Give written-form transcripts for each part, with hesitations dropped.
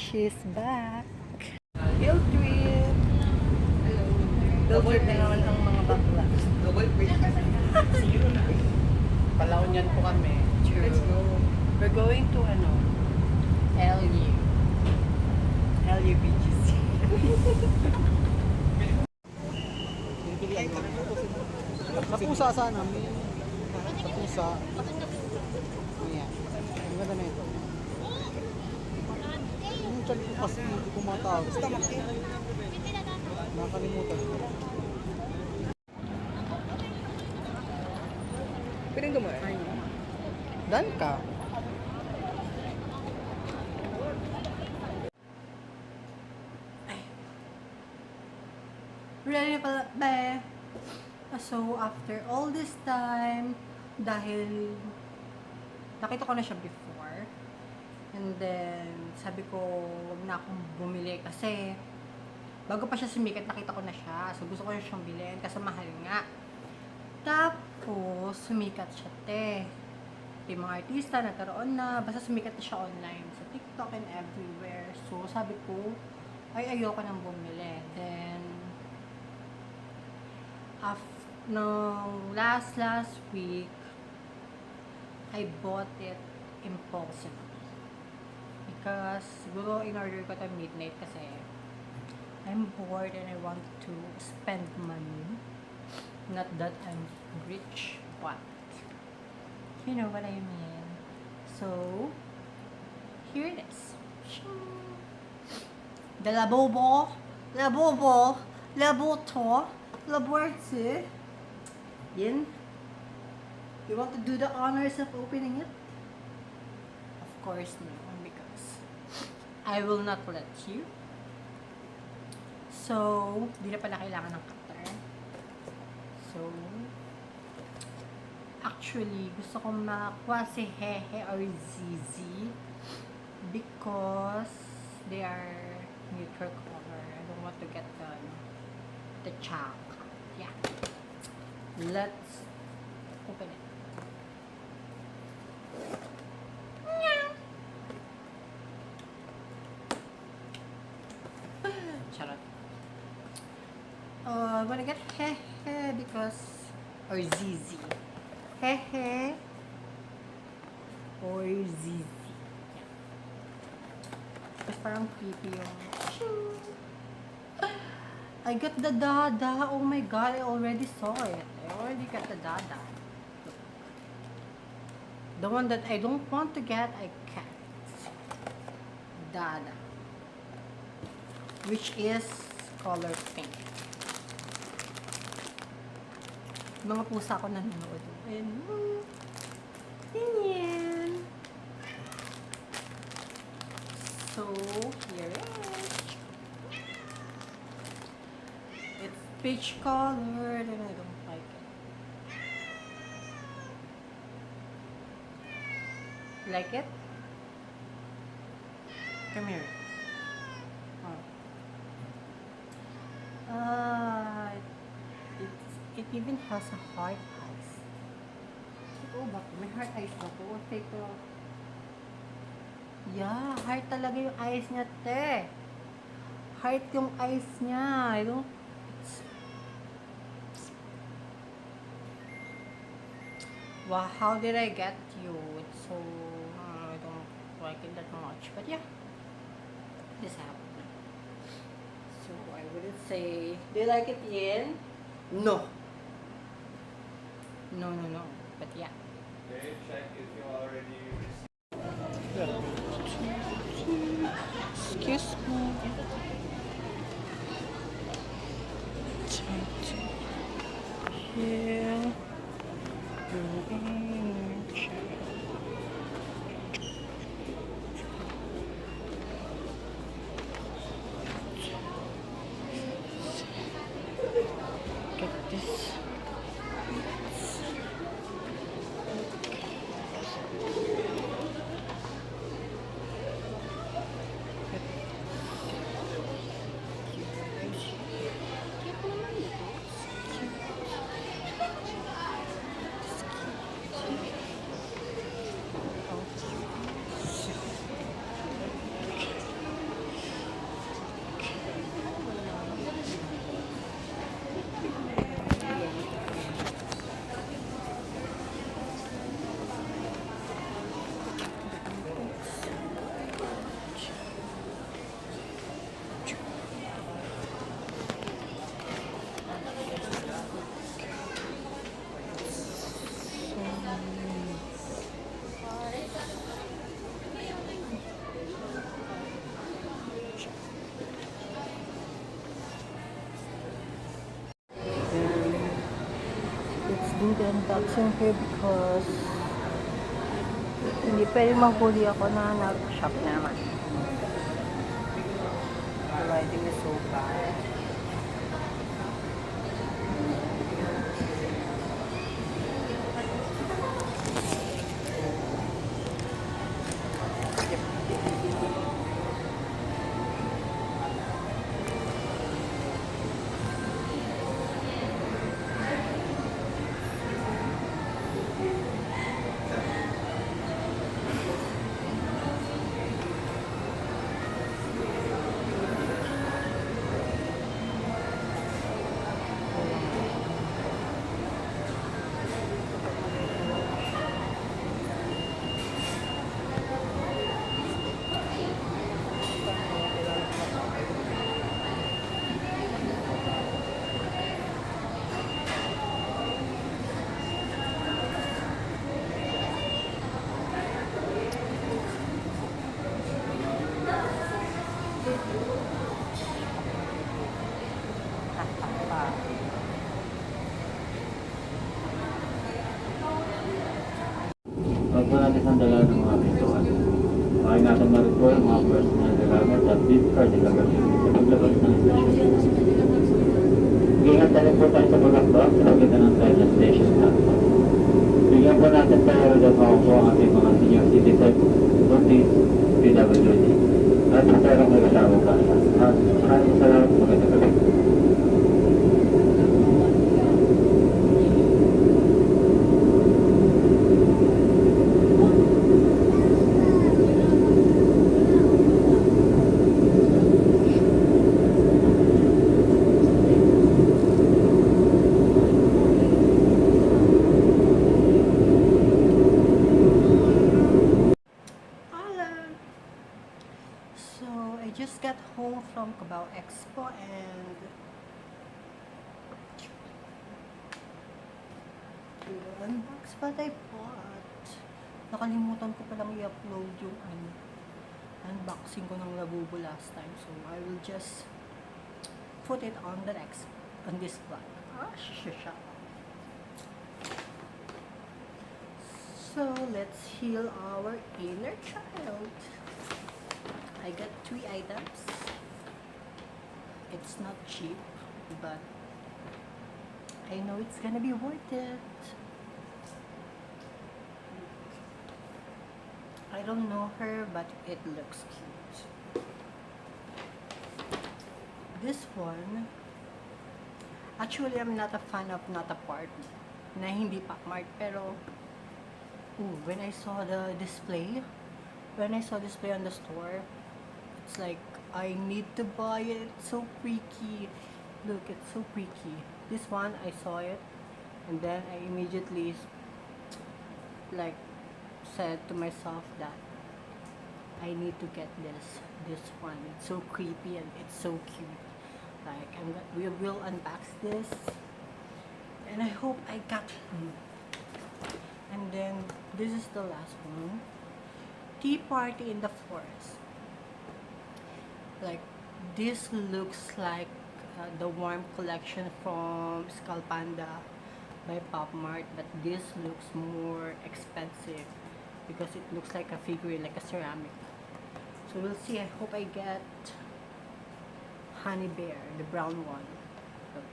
She's back. Field trip. Field trip na naman ang mga bakla. Palawan po kami. Let's go. We're going to LU. LU BGC. Napusa sana. Napusa. Ayan. Ang ganda na ito. Yung chan ko kasi hindi ko matawag. Nakalimutan ko. Piling ko mo eh. Dan ka. Ready pala ba? So, after all this time, dahil nakita ko na siya before, and then, sabi ko, huwag na akong bumili kasi bago pa siya sumikat, nakita ko na siya. So, gusto ko na siyang bilhin kasi mahal nga. Tapos, sumikat siya, yung mga artista nagkaroon na, basta sumikat na siya online sa TikTok and everywhere. So, sabi ko, ay ayoko nang bumili. Then, nung last week, I bought it impulsively. Because, siguro in-order ko to midnight kasi I'm bored and I want to spend money. Not that I'm rich, but you know what I mean. So, here it is. The Labubo, Labuto, Laborte. Yin. You want to do the honors of opening it? Of course no, because I will not let you. So, di na pala kailangan ng cutter. So, actually, gusto kong makakuha si Hehe or Zizi because they are neutral color. I don't want to get the chalk. Yeah. Let's open it. Charot. I'm gonna get Hehe because, or Zizi. Hehe or Zizi. Tapos parang creepy yung I got the Dada. Oh my god, I already saw it. I already got the Dada. The one that I don't want to get, I can't. Dada. Which is color pink. Mga pusa ko nanonood. And, yan. So, here it is. It's peach colored and I don't like it. Like it? Come here. It even has a heart eyes. Oh, bakit? May heart eyes ba ito? Or fake to? Yeah, heart talaga yung eyes niya, Heart yung eyes niya. I don't... Wow, how did I get you? It's so... I don't like it that much. But yeah, this happened. So, I wouldn't say... Do you like it, Yin? No. No. But yeah. Okay, check if you already received. Excuse me. Here. Get this. the unboxing here because hindi pwedeng maghuli ako na nag-shop na naman. The lighting is so bad. Huwag po natin sandalan ng mga pintuan. Bakit natin ma-record ang mga personal na gamit at gift card na gagamitin sa paglabas ng station. Ingat na rin po tayo sa pag-akbang sa pagitan ng silent station platform. Bigyan po natin tayo na makukuha ang ating mga senior citizen, buntis, PWD, at sa perang may kasawang kasa. At maraming salamat po magandang gabi. Hello! So, I just got home from Cubao Expo and to unbox what I bought. Nakalimutan ko palang i-upload yung unboxing ko ng Labubu last time. So, I will just put it on this vlog. Shusha. So, let's heal our inner child. I got 3 items. It's not cheap, but I know it's gonna be worth it. I don't know her, but it looks cute. This one, actually, I'm not a fan of Not Apart na hindi Pacmart, pero when I saw the display, on the store, it's like I need to buy it. It's so freaky. Look, it's so freaky. This one, I saw it, and then I immediately like said to myself that I need to get this one. It's so creepy and it's so cute. Like we will unbox this, and I hope I got him. And then this is the last one. Tea Party in the Forest. Like this looks like the Warm collection from Skull Panda by Pop Mart, but this looks more expensive because it looks like a figurine, like a ceramic. So we'll see. I hope I get Honey Bear, the brown one. Look,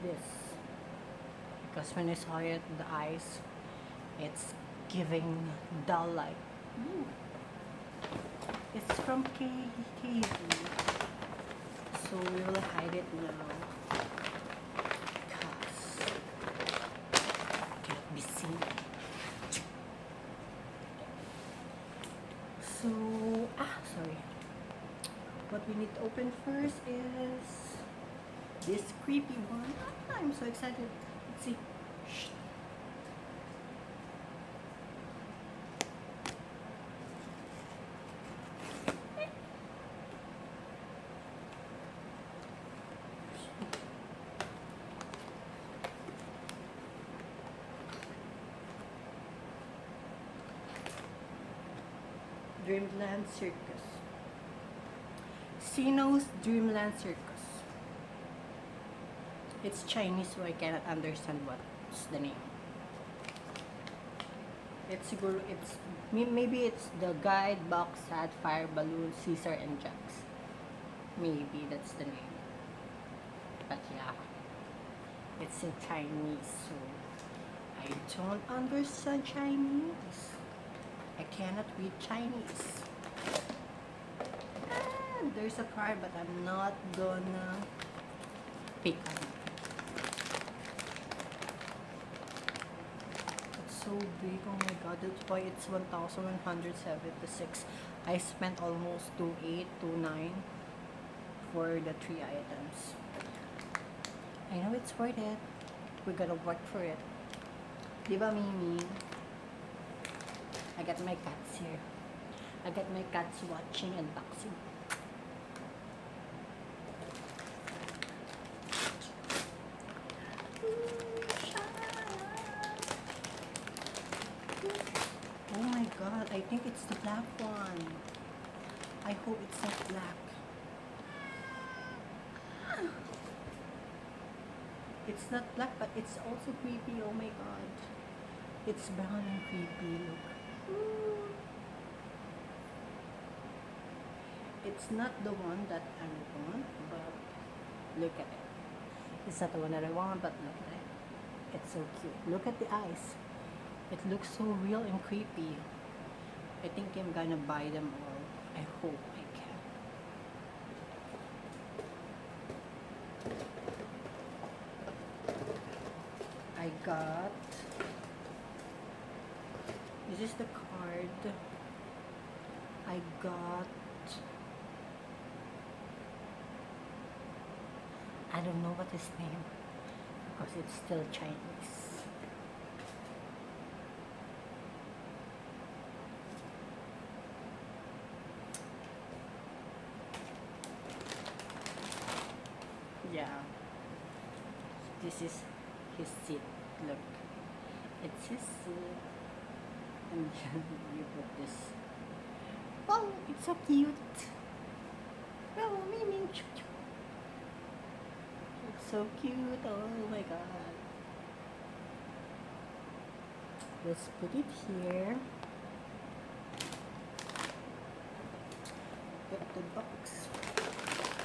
this, because when I saw it, the eyes, it's giving dull light. It's from KV. So we will hide it now because it can't be seen. So, sorry. What we need to open first is this creepy one. I'm so excited. Let's see. Shh. Dreamland Circus. Sino's Dreamland Circus. It's Chinese, so I cannot understand what That's the name. It's maybe it's the guide box hat fire balloon Caesar and Jax. Maybe that's the name. But yeah, it's in Chinese, so I don't understand Chinese. I cannot read Chinese. And there's a card, but I'm not gonna pick on it. It's so big, oh my god, that's why it's 1,176. I spent almost 2.8, 2.9 for the 3 items. I know it's worth it. We gotta work for it. Diba, Mimi? I got my cats here. I got my cats watching unboxing. Oh my god, I think it's the black one. I hope it's not black. It's not black, but it's also creepy. Oh my god. It's brown and creepy. Look. It's not the one that I want, but look at it. It's not the one that I want, but look at it. It's so cute. Look at the eyes. It looks so real and creepy. I think I'm gonna buy them all. I hope I can. I got... This is the card. I got... I don't know what his name, because it's still Chinese. Yeah. This is his seat. Look. It's his seat. And then you put this. Oh, it's so cute. Oh, Mimi. It's so cute. Oh my god. Let's put it here. Put the box.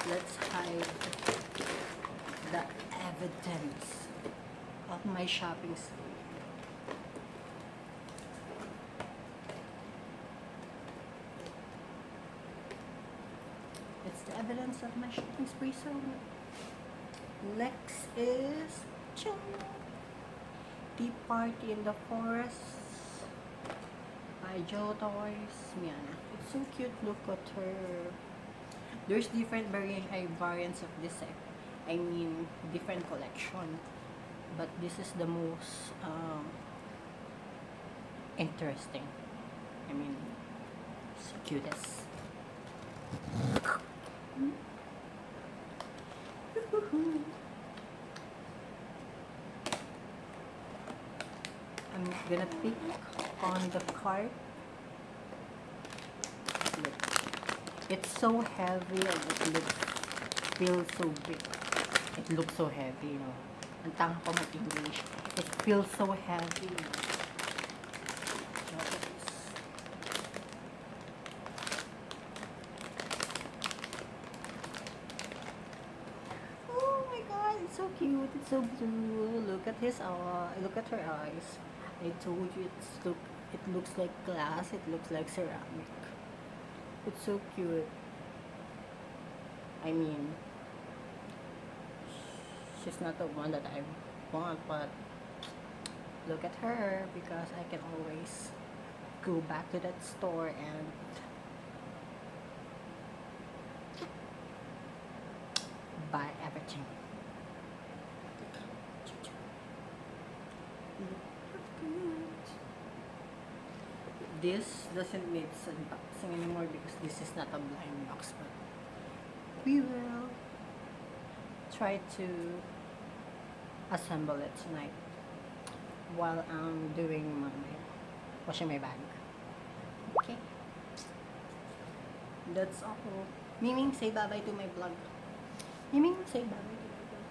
Let's hide the evidence of my shopping spree. It's the evidence of my shopping spree. So next is Tea Party in the Forest by Joe Toys Miana. It's so cute. Look at her. There's different variants of this. I mean, different collection. But this is the most interesting. I mean, it's the cutest. I'm gonna pick on the card. Look. It's so heavy and it feels so big. It looks so heavy, you know. Ang tanga ko mag-English. It feels so heavy. Look at this. Oh my god, it's so cute. It's so blue. Look at his look at her eyes. I told you it looks like glass. It looks like ceramic. It's so cute. I mean, she's not the one that I want, but look at her, because I can always go back to that store and buy everything. This doesn't need unboxing anymore because this is not a blind box, but we will try to assemble it tonight while I'm doing washing my bag. Okay, that's all. Miming, say bye bye to my vlog. Miming, say bye bye to my vlog.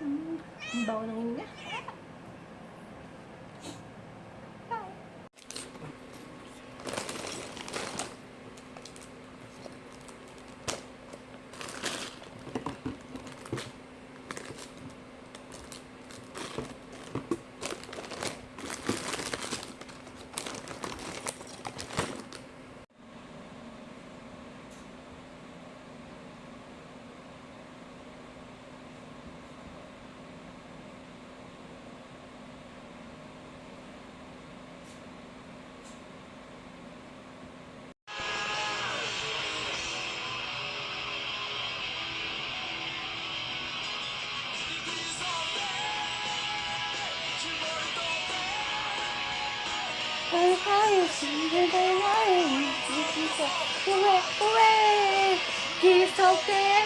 Ang bawa ng hininga. He's okay.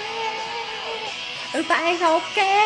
Everybody's okay.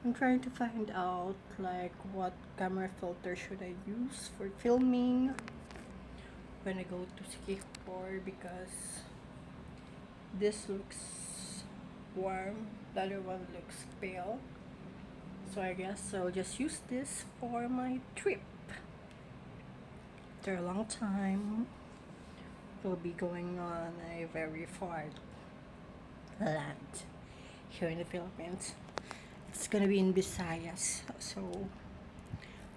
I'm trying to find out like what camera filter should I use for filming when I go to Sikihor, because this looks warm, the other one looks pale. So I guess I'll just use this for my trip. After a long time, we'll be going on a very far land here in the Philippines. It's gonna be in Visayas, so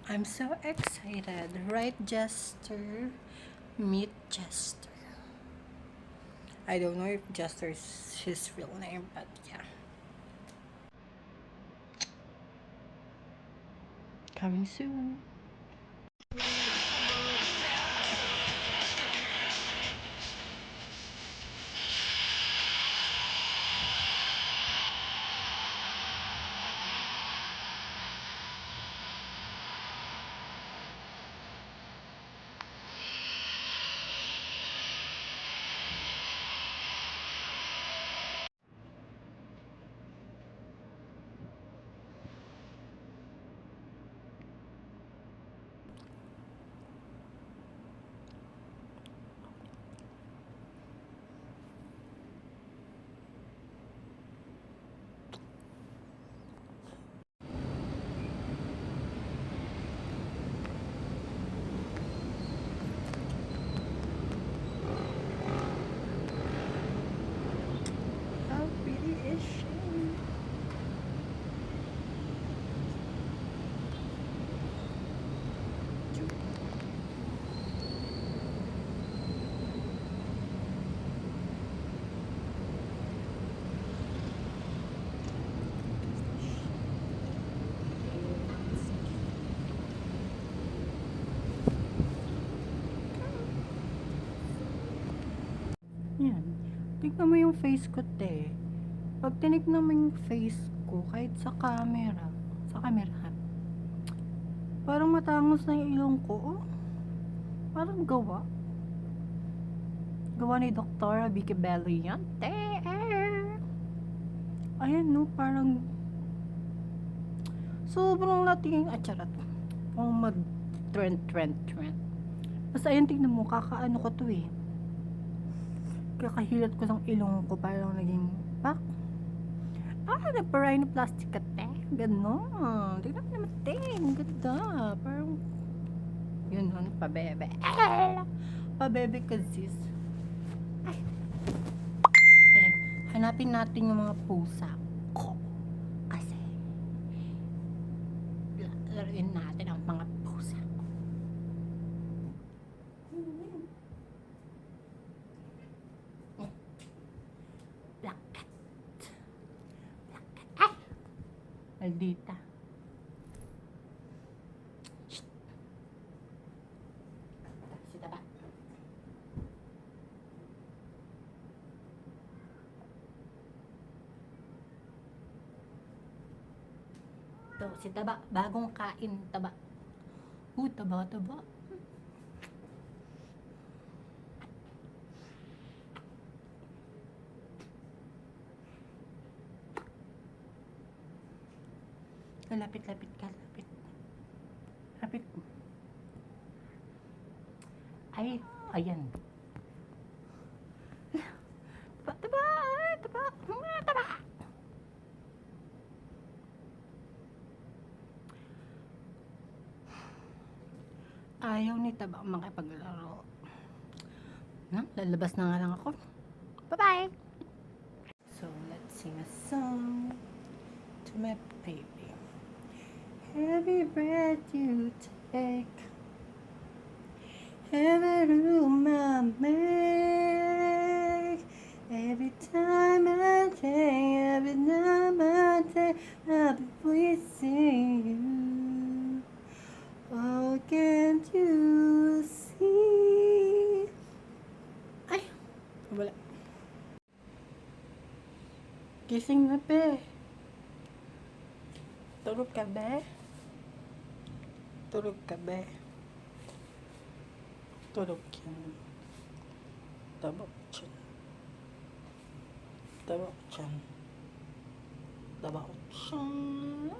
I'm so excited. Right, Jester? Meet Jester. I don't know if Jester is his real name, but yeah. Coming soon. How pretty is she? Yan. Tignan mo yung face ko, te. Pag tinignan mo yung face ko, kahit sa camera, parang matangos na yung ilong ko. Oh. Parang gawa. Gawa ni Dr. Vicky Bello yan, te. Ayan, no, parang sobrang natingin, charot. Kung mag-trend. Basta ayun, tignan mo, kakaano ko to eh. Kakahilat ko ng ilong ko, parang naging pak. Nagpa-rhinoplastic ka, te. Ganon. Tignan mo naman, te. Ang ganda. Parang, yun, pabebe. Pabebe ka, sis. Ay. Ayan. Hanapin natin yung mga pusa ko. Kasi, laruin natin ang mga pusa ko. Black cat. Dita. Shh. Si Taba. Ito, si Taba. Bagong kain, Taba. Taba, Taba. Lapit, lapit ka, lapit. Lapit. Ay, ayan. Taba, taba, taba, taba. Ayaw ni Taba makipaglaro. Lalabas na nga lang ako. Bye-bye! So, let's sing a song to my baby. Every breath you take, every room I make, every time I take, every time I take, I'll be pleasing you. Oh, can't you see? Ay, wala. Gising na, be. Tulog ka, be? Tulog ka, be? Tulog yan. Tabak dyan. Tabak dyan. Tabak dyan.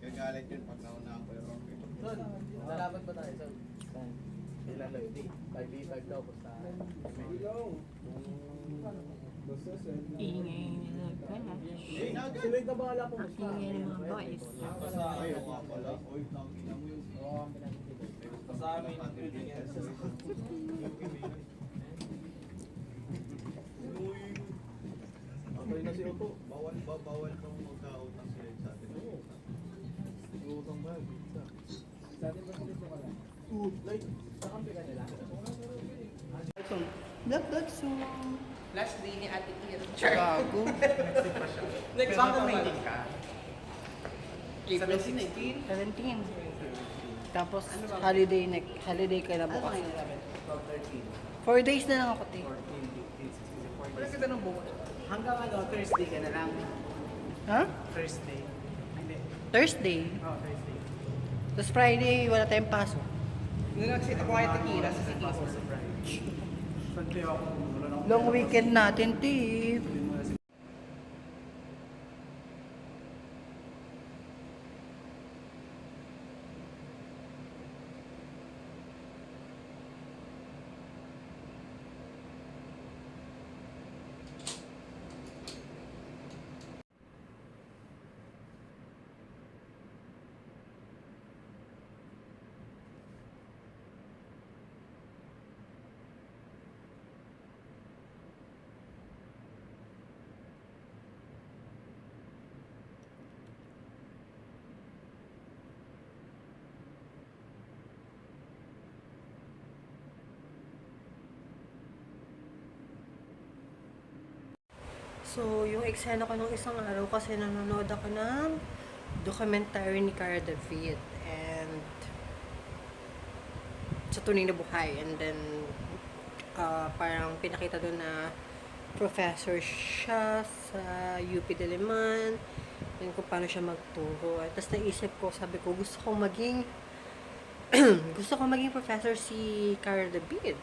Gagalit yun pag nauna ako yung rocket. Son, lalaban ba tayo, Son? Ilan lang? 5v5 daw, basta. Ingay nila, guys. Siloy na bahala po. Ingay ng mga boys. Ayaw nga pala. Uy, nakina mo yung... Sa amin, Okay na si Opo. bawal pang magkautang sila sa atin. Utang ba? Sa atin ba dito ka lang? Like, nakampi ka nila? Black song. Last day ni Ate Kira. Gago. Next month na meeting ka? 17. Tapos, holiday ka na bukas. 4 days na lang ako, te. Wala ka ng bukas. Hanggang Thursday ka na lang. Ha? Thursday. Hindi. Thursday. Oh, Thursday. Tapos Friday, wala tayong pasok. Nung nag-sit ako kay Ate Kira sa City Hall. Long weekend natin, te. So, yung eksena ko nung isang araw kasi nanonood ako ng documentary ni Cara David and sa tunay na buhay, and then parang pinakita doon na professor siya sa UP Diliman, and kung paano siya magturo. At tapos naisip ko, sabi ko, gusto kong maging professor si Cara David.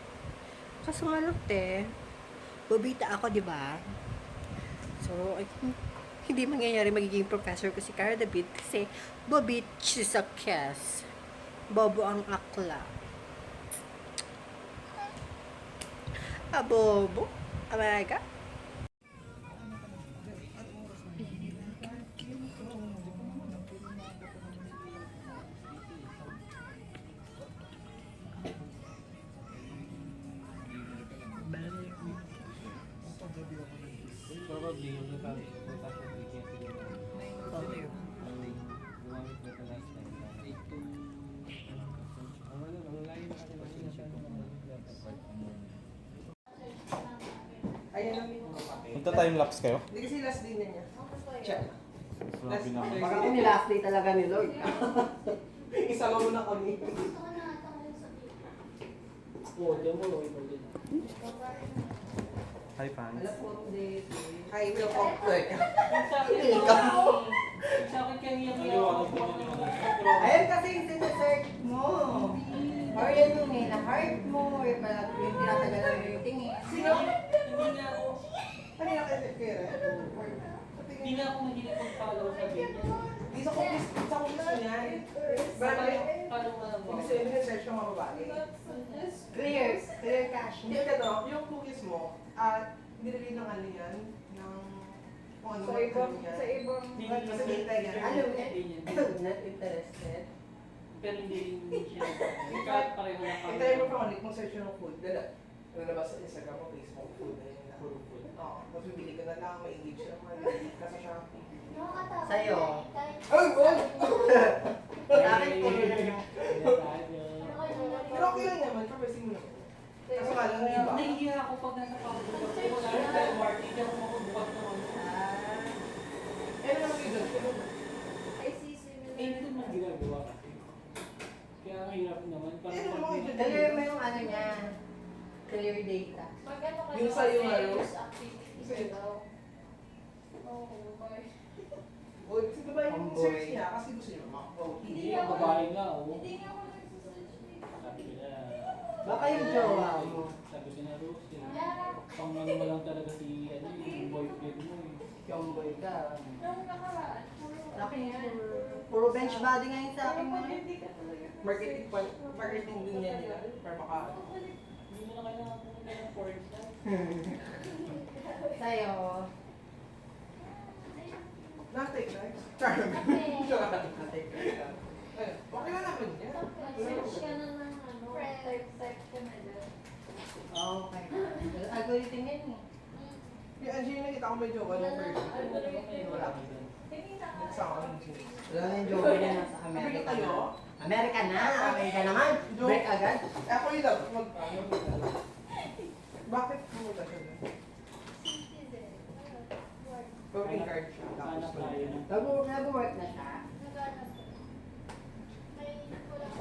Kaso nga lang, te, bobita ako, di ba? So, I think, hindi mangyayari magiging professor ko si Cara David kasi bobit siya sa kes. Bobo ang akla. Bobo. Amerika. Probably yung punta sa weekend siguro. Okay. Gumamit ko ito last time. Ang lagi na kasi Ayan namin. Magta-time lapse kayo? Hindi kasi last day na niya. Check. Sabi naman. Baka kung ni-last day talaga ni Lord. Isama mo na kami. Oo, diyan mo, ito din. Hi, fans. I will comfort. Sa akin kanina Ayun kasi yung sinesearch mo. Or yan yung na-heart mo. Or pala yung tinatagalan mo yung tingin. Sino? Hindi nga ako, Kanina kayo kaya? hindi nga ako mahilig mag-follow sa ganyan. Di sa cookies mo niyan. Bakit? Follow mo lang mo. Ibig sabihin yung search ng mga babae. Clear. Clear cash. Hindi ka yung cookies mo, nilagay ng ano yan, ng kung ano man yan. ibang Kasi data yan. Ano? Hindi niya. Not interested. Pero hindi rin siya. Kahit pareho na kami. Itry mo pa ulit kung search ng food. Lalabas sa Instagram mo, Facebook food na yun. Puro food. Oo. Tapos bibili ka na lang, may engage ka naman. Kasi Shopee. Sa'yo. Ay, boy! Sa akin po yun. Pero okay lang naman, purposing mo naman. Kaso nga lang, iba. Nahihiya ako pag nasa pagbukas ko. Wala rin tayo party. Hindi ako makubukas naman. Eh, naman kayo doon. Eh, hindi naman ginagawa kasi. Kaya ang hirap naman. Eh, naman kayo doon. Clear mo yung ano niya. Clear data. Yung sa'yo nga, no? O, kasi ba yung Tomboy. search niya? Kasi gusto niya makapag Hindi yung babae nga, oh. Hindi nga ako nagsasearch dito. Sabi ko na. Baka yung jowa mo. Sabi ko na, Rose, pang ano mo lang talaga si, ano, yung boyfriend mo eh. Tomboy ka. Nung nakaraan, Sa akin yan. Puro bench body ngayon sa akin. hindi ka talaga. Marketing din niya nila. Para maka... Hindi mo na kailangan pumunta ng porn na. Sa'yo. Na-take rights. Charm. Ate. Ayun, okay na naman yan. Nag-search ka na ng ano, type ka na dyan. Okay. Algorithm yan eh. Yung Angelina, nakita ko may jowa nung first. Wala ko dun. Nagsama ko ng Angelina. Wala na yung jowa niya nasa Amerika na. Kayo? Amerika na! Amerika naman! Break agad. Eh, ako yung dapat mag-ano. Bakit pumunta siya doon? Citizen. Work. Green card siya. Tapos Hanap tayo na. Nag-work na siya. Naghanap ka. May kulang.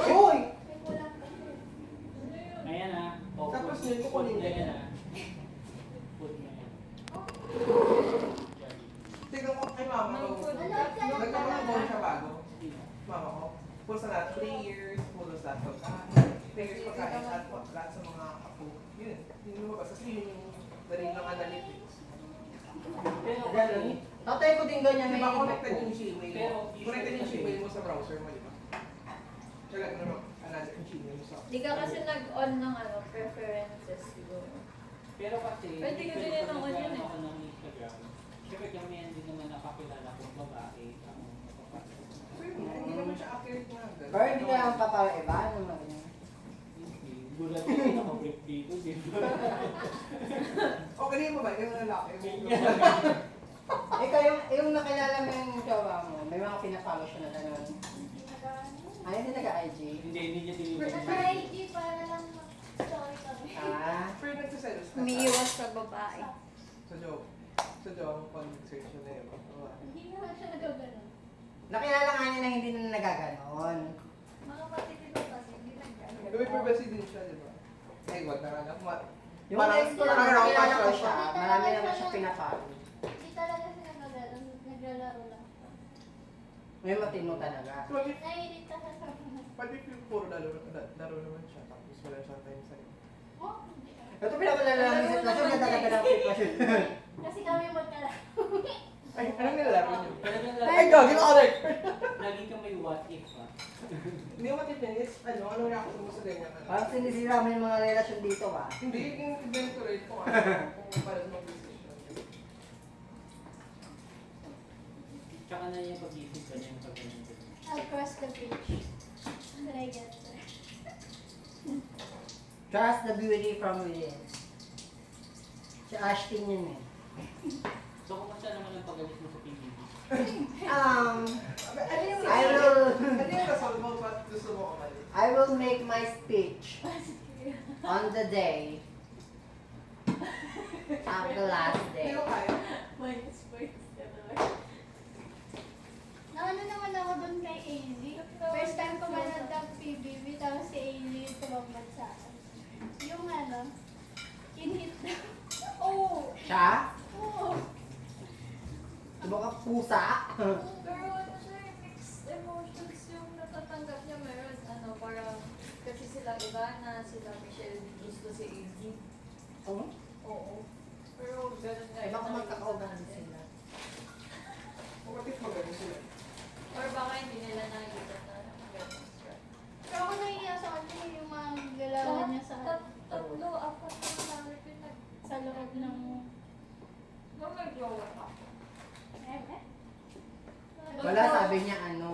Uy! May kulang ka. Ayan ah. Oh, Tapos food. yun, kukunin Food na niya. yan ah. Food na yan. Tignan ko kay mama ko. Nagkakaroon siya bago. Mama ko. Pusa na 3 years, pulos lahat pagkain. 3 years pagkain at lahat sa mga apo. Yun. Yun yung mabasa. Kasi yun yung dali ng analytics. Pero Ganun. Tatay ko din ganyan. Di May ba impact connected ko. yung Gmail Pero mo? Connected yung Gmail mo sa browser mo, di ba? Kaya naman, another yung Gmail mo sa... Hindi ka kasi nag-on ng ano, preferences siguro. Pero kasi, Pwede ko din yan ako yun eh. ako ng Instagram. Siyempre kami yan din naman nakakilala kung babae ang napapasok. So yun, hindi naman siya accurate nga. Pero hindi ka lang papaiba. Ano naman yun? Hindi. Gulat ko yung naka-brief dito, di ba? Okay na yung babae, yung lalaki. Ikaw yung nakilala mo yung jowa mo, may mga pinafollow siya na gano'n. Ay, hindi nag-IG. Hindi niya tinignan. Sa IG para lang mag-story kami. Ah, Pero nagsaselos ka Umiiwas sa babae. sa joke. Sa joke, ang pag-search yun na yun. Hindi naman siya nagaganon. nakilala nga niya na hindi na nagaganon. Mga patitino kasi, hindi nagaganon. May privacy din siya, di ba? Ay, wag na nga. Yung ex ko lang, parang nakilala ko casual siya, marami naman siya pinafollow. Hindi talaga siya nagaganon. Naglalaro lang siya. May matino talaga. So, if, Naiinig ka sa sabi na. pati if yung puro laro naman siya, tapos wala siyang time sa'yo. Oh, hindi. Ito pinapalala namin sa sitwasyon, ganda talaga ng sitwasyon. Kasi kami magkalaro. Ay, anong nilalaro niyo? Talagang Ay, gagawin ako rin! lagi kang may what if ah. Hindi mo matipin is, anong reaction mo sa ganyan? Parang sinisira mo yung mga relasyon dito ah. Hindi, yung eventuate ko kung para sa mag-decision. Tsaka na yung pag-isip ka niya yung pag-ganyan. I'll cross the bridge. When I get there. Trust the beauty from within. Si Ashton yun eh. So, kumusta naman ang pag-alis mo sa PBB? Ano yung I will- Ano yung result mo? Ba't gusto mo umalis? I will make my speech on the day of the last Hindi day. ko kaya. Minus points ka naman. Ano naman ako doon kay Ailey? First time ko manood ng PBB, tapos si Ailey yung tumambad sa akin. Yung ano, in-hit na. Oo! Siya? Oo! Diba ka pusa? Pero ano siya, mixed emotions yung natatanggap niya. Meron, ano, parang, kasi sila Ivana, sila Michelle, gusto si Izzy. Oo. Oo. Pero ganun nga. Ay, baka yung magkakaugahan nakikita sila. Bakit maganda sila? Or baka hindi nila nakikita na ganun siya. Pero ako nahiya sa kanya yung mga galawan niya sa Tatlo, apat na namin pinag... sa loob ng... Nung nag-jowa ka. Wala, sabi niya ano.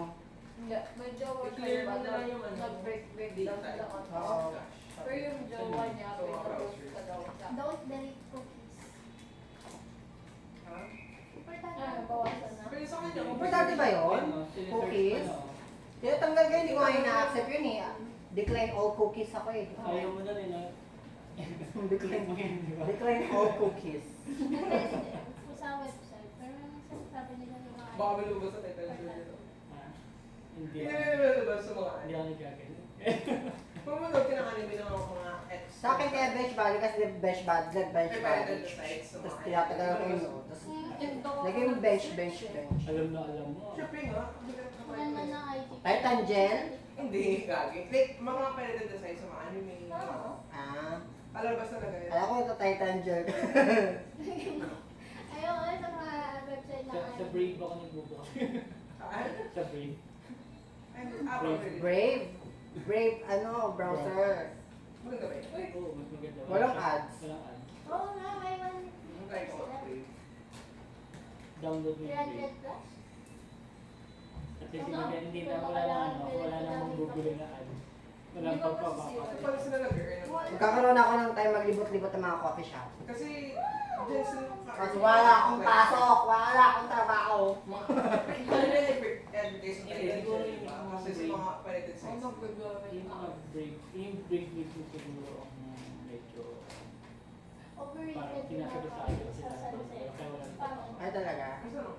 Hindi, may jowa siya. I-clear mo Diba? na lang yung ano. Nag-break lang Date sila time. kasi. Oo. Pero yung jowa niya, So, pinag-post ka daw siya. Don't delete cookies. Ha? Importante. Ah, bawasan na. Pero sa kanya, Importante ba yun? Ano, sinesearch Cookies? ko na. Tinatanggal ko, hindi ko nga ina-accept yun eh. Decline all cookies ako eh. Ayaw mo na rin na. Decline, mo yan, di ba? decline all cookies. Sa website. Pero nang sabi nila yung mga... baka may lumabas sa title show nito. Ah, Hindi Hindi ako. na lumabas sa mga Hindi ako nagkaganon. Kung manood ka ng anime ng mga ex. Sa akin kaya bench body kasi bench body, bench May body. palitan sa sites. Tapos tinatagal ko yun. Tapos TikTok. naging bench. Alam na alam mo. Siyempre nga. Ganda ng IG. Titan gel? Hindi, gagi. Like, mga palitan sa sites sa mga anime. Oo. Ah. Alalabas talaga yun. Alam ko ito Titan gel. Ayoko sa mga website na Sa Brave ako nagbubukas. Ah, Sa Brave. probably. Brave. Brave ano, browser. Maganda ba yun? Oo, mas maganda. Walang ads. Walang ads. Oo nga, may one. Ang try ko. Download mo yung Brave. 300 plus? Kasi sinigyan, hindi na wala na ano, wala na mong gugulo na ads. Walang Hindi ba pagpapaka. kasi- Paano sila nag-earn? Magkakaroon ako ng time maglibot-libot ng mga coffee shop. Kasi, dyan sila... Kasi wala akong pasok, wala akong trabaho. Ano na yung advertisement Hindi, tayo siguro dyan, yung diba? mga Kasi sa Brave. mga palitan Ang sites. mag-jowa Yung mga Brave, yung Brave mismo siguro ang medyo Overrated parang yung mga pinasadasado sila. sa sunset. Kaya walang Parang, Ay talaga. Kasi ano?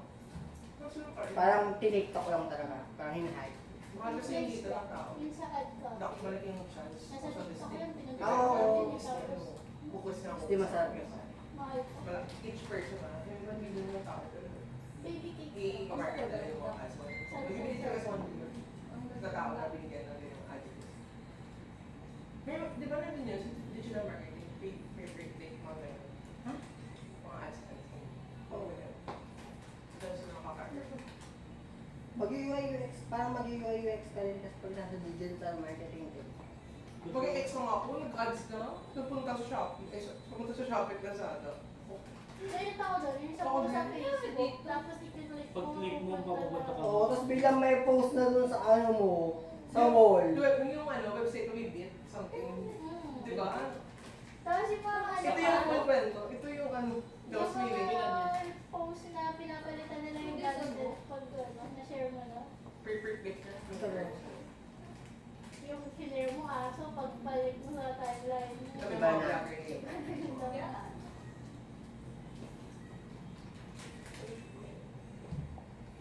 Kasi ano pa rin? Parang tiniktok lang talaga. Parang hinahype. Mahal kasi yung dito ng tao. yung sa ad ko. Dako balik yung chance. Nasa Sa TikTok listing. yung pinag- Oo. Tapos, Bukos na ako. Hindi masarap yun. mahal pa. Wala, each person na, yung 1 million ng tao. Baby cake. I-market na yung mga ads mo. Magbibili talaga sa 1 million. Na tao na binigyan na rin yung ads. Pero, di ba natin yun, sa digital marketing, pay-per-click, mga ganun. Mga ads na rin. Oo, yan. Dahil sila makaka-earn. Mag-UI UX, parang mag-UI UX ka rin kasi pag nasa digital marketing din. Pag i-ex mo nga po, nag-ads ka, nagpunta sa Shopee, pumunta sa Shopee ka sa ano. Ganyan ako doon, yung isa Ako ko sa din. Facebook, tapos i-click mo. Pag-click mo, papapunta ka. Oo, tapos biglang may post na dun sa ano mo, sa wall. Yung ano, website mo, Bit, something. Mm. Di ba? Tapos yung mga ano Ito yung full kwento. Ito yung ano, Dose yung meeting. mga post na pinapalitan nila yung gadget pag ano, na-share mo na. Perfect click na. Yung kinare mo aso, pagpalit mo sa timeline. Kami Iba mga na. vlogger name.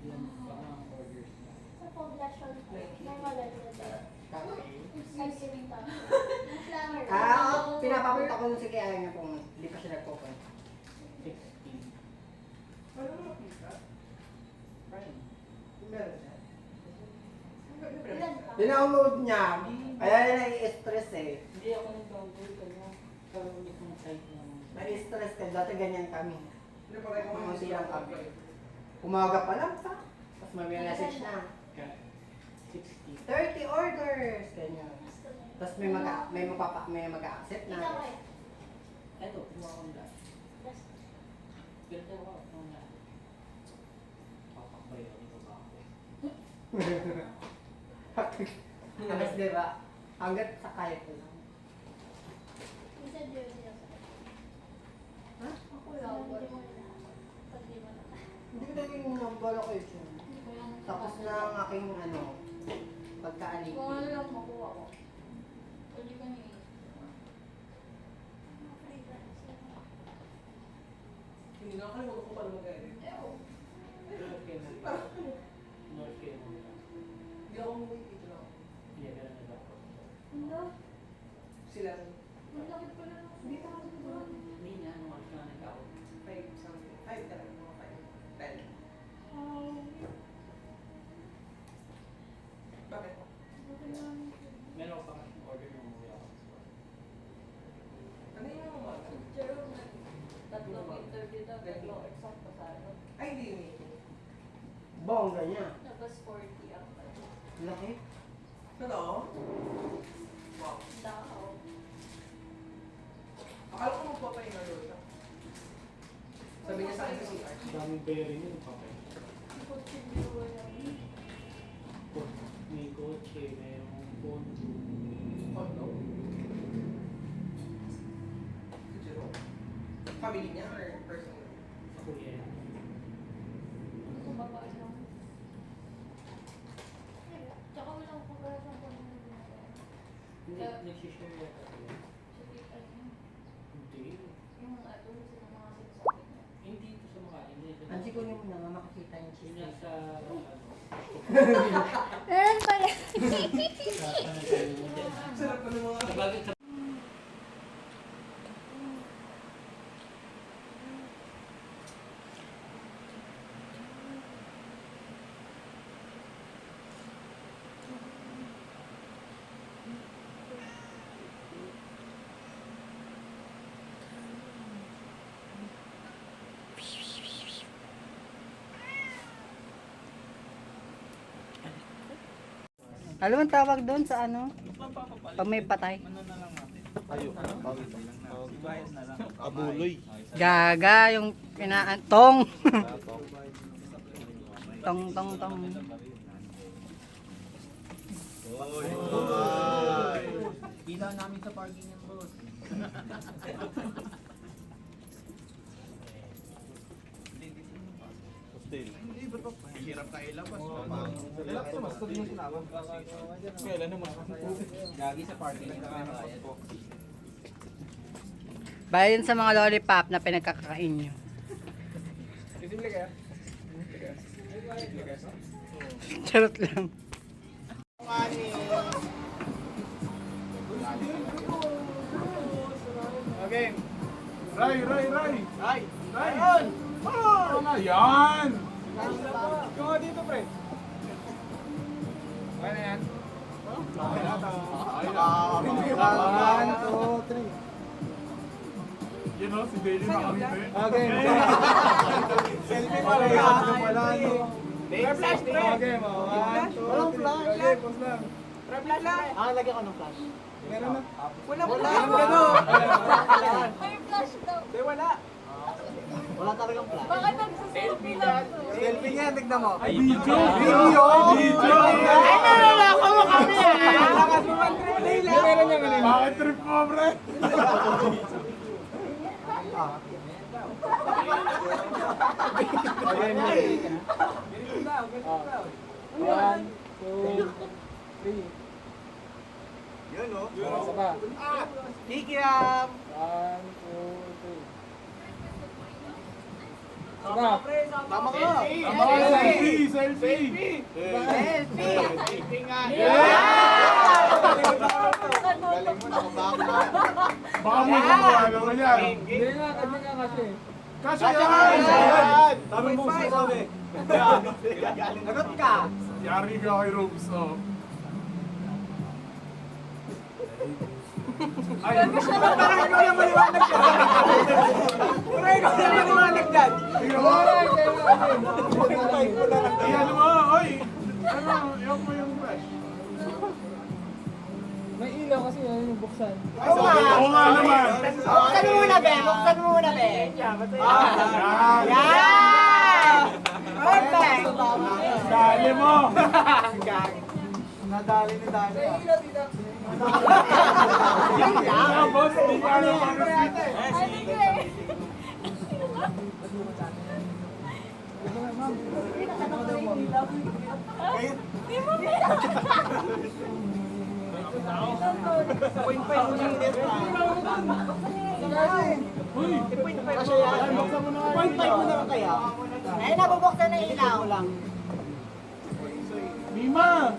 Yung parang orders na. Sa poblasyon, may maganda. Exciting pa. Yung flower. Pinapapunta ko dun si Kaya niya kung hindi pa siya nagpupunta. 16. Ano mo nakita? Prime. Meron siya. Ilan pa? Dinownload niya, kaya yun nai-stress eh. Hindi ako nag-download. Ano? Sa mismong site ng... Nai-stress ka, dati ganyan kami. Hindi pa rin Mga silang kami. Umaga pa lang pa. Tapos may message na. 60. 30 orders! Ganyan. Gusto niya. Tapos may mag-accept Ikaw na. eh. Eto, kumuha ko na. Basta. Ganda ko ako na. Papakbayo ko ba ako? Tapos diba, hanggat sa kaya ko lang. Minsan yun niya sa Ha? Ako lang. Hindi mo na. Pag di mo na. Hindi ko naging nabala ko yun. Tapos na ang aking ano, pagka-alipin. Kung ano lang makuha ko. Pwede ka niya Hindi na nakalimutan ko paano mag-edit. eh. North Carolina. North Yeah, ganun na daw. Ano? Sila, Ang laki pala ng hindi ka kasi ba? Hindi niya, ano ka na nag-out. 5 something. 5 talaga, mga 5. 10. Bakit? Meron pa kasi order ng umuwi ako. Ano yung mga mga? Jerome, tatlong interview daw, tatlong exam pa sa ano. Ay, hindi yung meeting. Bongga niya. Tapos 40 ang Laki. Totoo? Wow. Dakaw. Akala ko magpapahinga Rosa. Sabi niya sa akin sa CR. Daming bearing yun, papel. Kutsilyo yan. May kotse, mayroong phone. Condo? Si Jerome. Family niya or personal? Ako yan. Bumaba lang. Tsaka walang pagkakasang pamilya. Hindi, nagsishare yata sila. Sa tita niya. Hindi. Yung ano, sila mga sinasabi niya. Hindi ito sa mga hindi. Ang sikunin mo na nga makakita yung Yun cheese. nasa, ano, Meron pala. sa panagsabi mo dyan. Sarap pa ng mga... Sabagay sa Alam mo ang tawag doon sa ano? Pag may patay. Abuloy. Gaga, yung tong. Tong, tong, tong. Ilaw namin sa parking yan, boss. Hindi ba ito? Hirap na ilabas. Hirap ito, mas kung yung sinabang. Kailan naman? Gagi sa parking lang kami po. Bayan sa mga lollipop na pinagkakain nyo. Titimli kaya? Charot lang. Okay. Ray! Ray! Ray! Yan! Ikaw nga dito, pre. Okay na yan? Okay na ito. One, two, three. Yun o, si Bailey nakangiti. Okay. Selfie pala yan. Wala no. Flash, pre. Okay, mo. One, two, walang flash. Okay, pause lang. Flash lang. Lagyan ko ng flash. Meron na. Wala. May flash daw. Hindi, wala. Wala talagang flash. Baka nagsaselfie lang to. Selfie nga, tignan mo. Ay, video! Video! Ay, nalala ko mo kami Lakas mo man, trip lang. Meron niya ganun. Bakit trip mo, pre? One, two, three. Yun, no? Isa pa. Kikiam! One, two, three. Tama. Tama ka. Tama ka. Selfie! Selfie! Selfie nga. Galing mo, nakabago na. Baka mo gumawa naman yan. Hindi nga, kanya nga kasi. Kasi yan! Sabi mo sa sabi. Lagot ka! Yari ka kay Robes, oh. Ay, parang ikaw yung maliwanag dyan. Parang ikaw yung maliwanag dyan. Ikaw mo. Ayan mo, oy. Ano, yung mo yung flash. may ilaw kasi yan yung buksan. Oo nga naman. Buksan mo muna, be! Buksan mo muna, be! Yan. Yan! Perfect! Dali mo. Nadali ni Dali. Yan, boss. Di ka naman. Ay, nabubuksan na ilaw lang. Mima!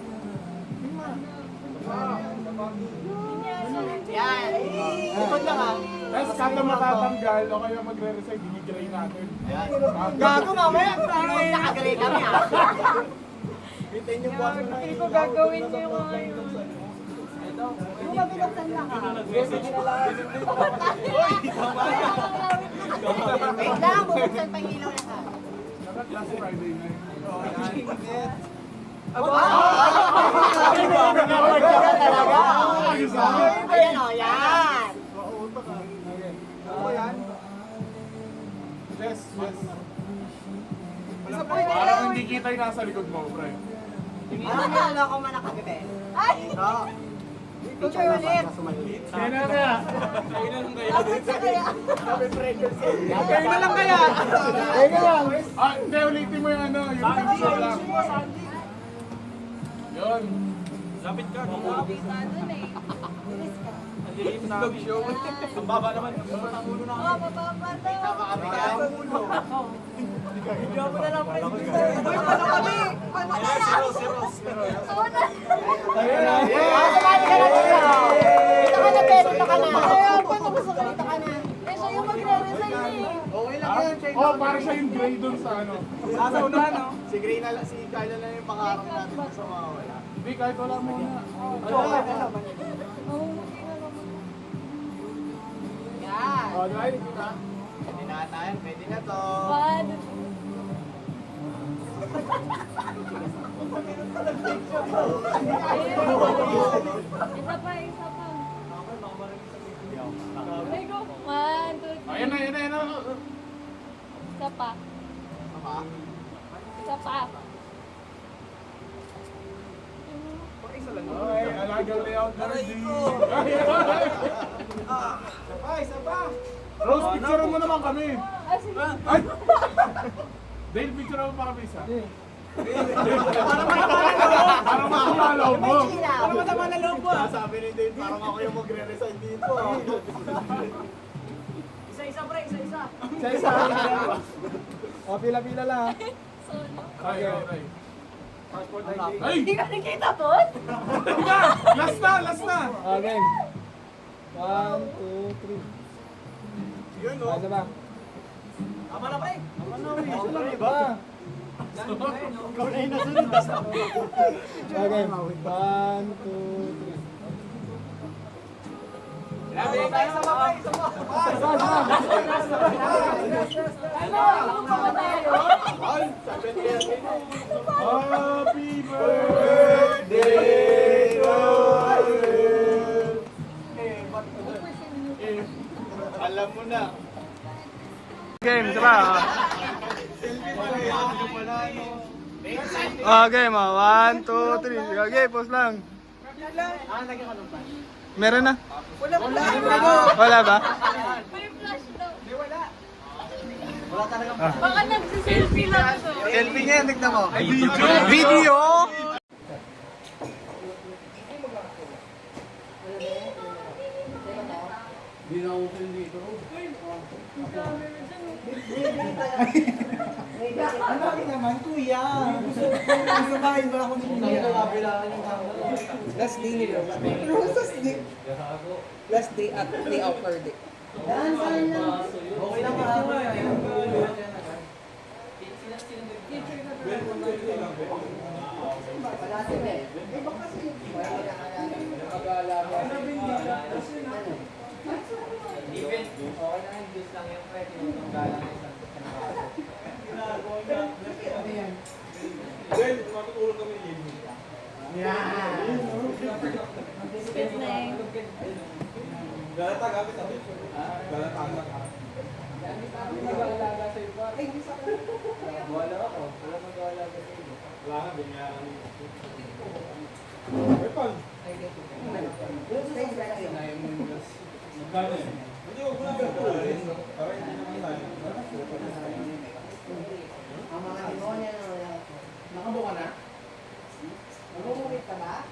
pagka matatanggal o kaya magre-resign, gigigray natin. Gago mamaya, nakagaling kami ah. Hintayin yung buwan na Hindi ko gagawin niyo yung mga yun. Yung mabiloksan lang ah. Message mo lang. Wait lang, bubuksan pa yung ilaw na ka. Dapat last Friday na yun. Ayan o, yan. Ako yan. Yes, yes. Parang hindi kita yung nasa likod mo, pre. Ano nalo ko man nakagabi? Ay! Picture ulit. Kaya na kaya. Dapat sa kaya. Kayo na lang kaya. Kayo na lang. Ah, hindi, ulitin mo yung ano, yung picture lang. Yun. Lapit ka. Lapit na dun eh. Vlog show. Ang baba naman. Ang ulo na. Oo, mababa daw. Ang ulo. Video mo na lang, pre. Paano kami? Paano na lang? Oo na. Sumali ka na dito. Dito ka na, pero dito ka na. Paano mo sa dito ka na? Eh, siya yung magre-resign eh. Okay lang yan. Oh, parang siya yung gray dun sa ano. Nasa unahan, no? Si Gray na lang, si Kyla na yung pangarap natin sa mga wala. Hindi, kahit wala muna. Yan. Oh, dahil kita. Pwede na tayo, pwede na to. Bad. Isa pa, isa pa. Aray ko. 1, 2, 3. Ayan na, ayan na, ayan na. Isa pa. Isa pa. Ay, alagang layout na rin. Isa pa! Rose, picture mo naman kami. Ah, sige. Ay! Dale, picture mo pa kami isa. Para masumalaw mo. Para Masama na loob mo. Sabi ni Dave, parang ako yung magre-resign dito. Isa-isa, pre, isa-isa. Isa-isa. O, pila-pila lang. Solo. Ay, ay, ay. Passport ID. Ay! Hindi ka nakikita po? Diba? Last na, last na. Okay. 1, 2, 3. Yun, no? Isa ba? Tama na, pre. Tama na, pre. Isa lang, iba. Ikaw na yung nasunod. Okay. 1, 2, 3. Grabe, tayo sa babay. Happy birthday to you. Alam mo na. Game, diba? Okay, ma. 1, 2, 3. Okay, pause lang. Meron na? Wala ba? May flash daw. Baka nagsiselfie lang to. Selfie niya, tignan mo. Video! Video! Ano naman, kuya? Gusto bahay ba ako nila? Last day nila. Last day at day out day. Yan, saan lang? Okay lang ba? Wala si Bel. Eh, baka kasi. Wala Space na eh. Ang mga demonyo na wala. Nakabuka na? Nagumumit ka ba?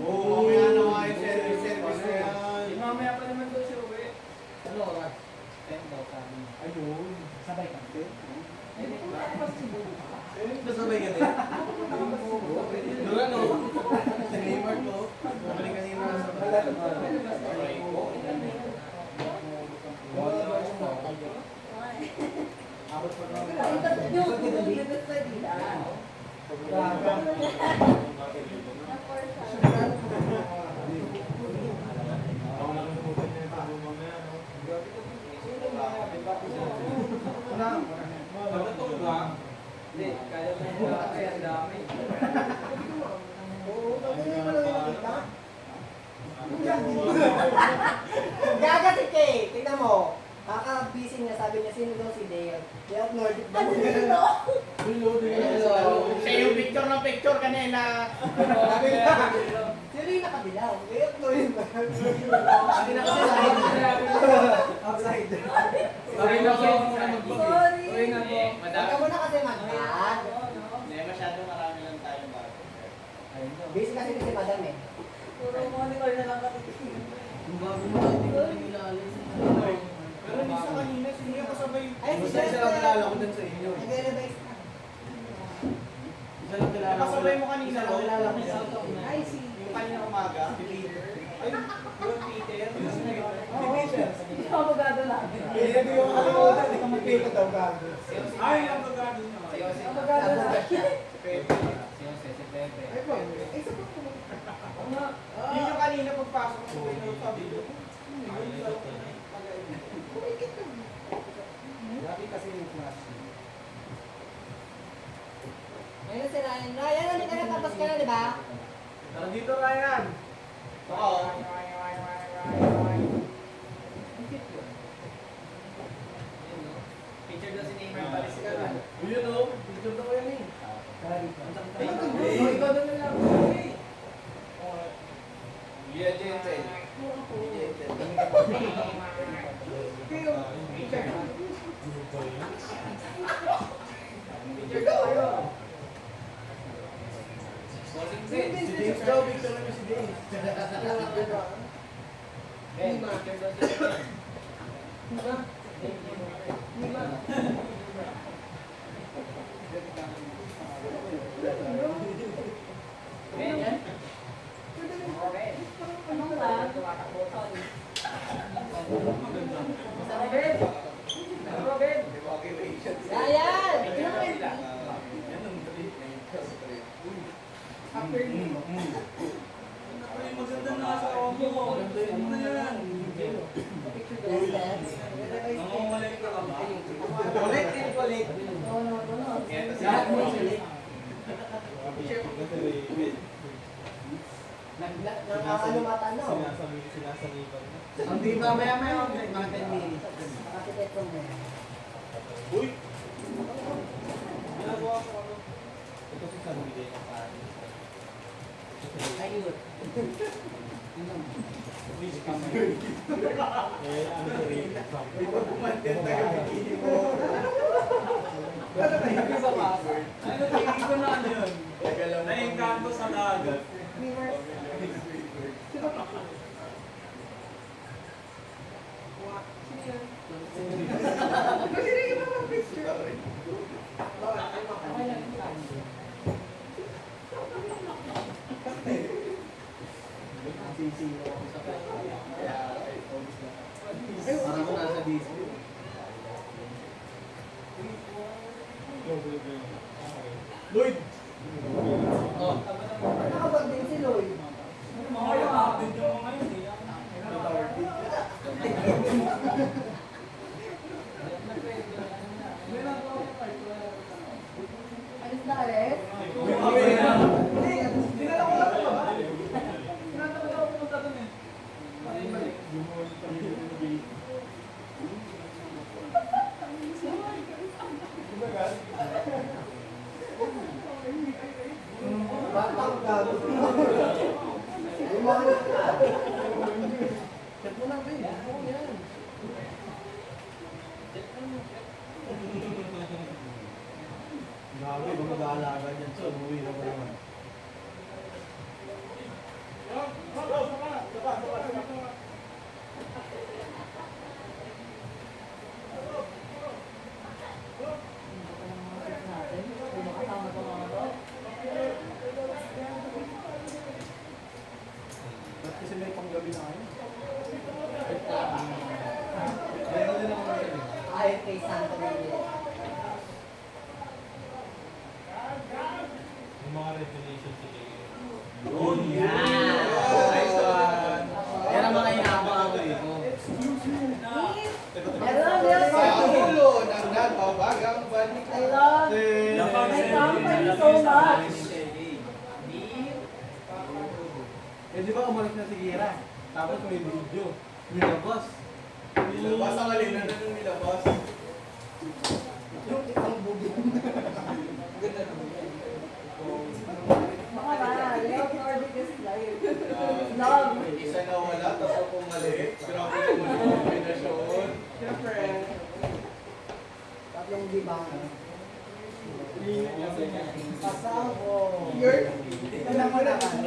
Oo, mamaya na nga yung service na yan. Mamaya pa naman doon si Uwe. Ano oras? 10 daw sabi niya. Ayun. Sabay ka. Nasabay ka din? Doon ano? Sa Neymar ko. Bumalik kanina sa Gaga si Kay! Tingnan mo. Kaka-busy niya, sabi niya, sino daw si Dale? Dale Nordic daw. Siya yung picture kanina. Sabi niya, sino yung nakabilaw? Dale Nordic ba? Sabi na kasi outside. Sorry na po. Sorry. Madami. Huwag ka muna kasi mag-cut. Hindi, masyado marami lang tayo bago. Busy kasi si Madam eh. Puro monitor na lang kami. Pero hindi sa kanina, hindi ako sabay. Ay, Basta isa lang kilala ko dun sa inyo. Nag-revise na. Isa lang kilala ko. Kasabay mo kanina, Isa lang kilala ko. Ay, yung kanina umaga, si Peter. Ay, yung Peter. Si Peter. Abogado lang. Hindi ko makalimutan, hindi ka mag-Peter daw gago. Ay, ang abogado niya. Abogado lang. Pepe. Si Pepe. Ay, po. Isa pa po. Yun yung kanina pagpasok ko sa inyo, sabi ko. Dati kasi yung class. Ayun si Ryan. Ryan, ano ka na? Tapos ka na, di ba? Nandito Ryan. Oo. Picture daw si Neymar palis ka na. Yun o, picture daw yan eh. Oh, ikaw doon na lang. Yeah, gentle. Picture daw kayo. Si James daw, picture namin si James. Ben, picture daw si Neymar. Ben, yan? Anong ba? Sorry. Robin! Ryan! Maganda na sa ako. Maganda yun na yan. Nangungulit ka ba? Kulit, kulit. Lahat mo sulit. Ano mata, no? Sinasalipan na. Hindi ba, maya-maya mga 10 minutes. Architect mo. Uy! Ginagawa ko ano? Ito si San Miguel ng Paris. Ayun. Please come here. Ano sa rin? Ito bumantin tayo. Ano na yung sa password? Ano tingin ko na ano yun? Na-engkanto sa dagat. Parang ko nasa Disney. Lloyd! Oh. Nakabag din si Lloyd. Mga kapatid yung mga yun eh. Alis na alis? Dinala ko lang ito ba? Tinatapos ako pumunta dun eh. Batang gago. Yung mga... Check mo lang, babe. Oo, yan. Grabe, kung mag-aalaga dyan. So, umuwi na ko naman. Ba't kasi may panggabi na kayo? Meron din ako ngayon eh. Ayon kay Santa Maria. Yung mga red Nice one. Yan ang mga inaabangan ko dito. Sa ulo ng nagbabagang balik. I love my company so much. Eh di ba umalis na si Gira? Tapos may video. Nilabas. Nilabas ang alin na nung nilabas. Yung isang bugi. Ganda naman. Love our biggest life. Love. Isa na wala, tapos ako maliit. Grabe naman yung kombinasyon. Siyempre. Tatlong libang. Pasako. Alam mo naman.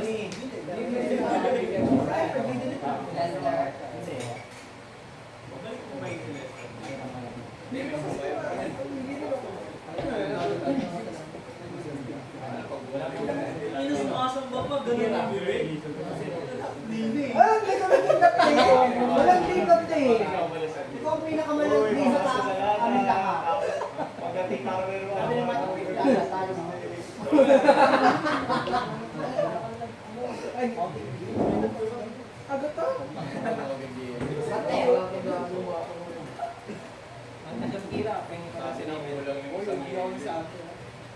Walang take-up eh. Walang take-up eh. Ikaw ang pinakamalandi sa kami lahat. Pagdating na rin mo. Sabi naman, tayo mo. Ay, agad to. Bate. Ang nagkakira, pengen ko Kasi nang kulang yung isang isa.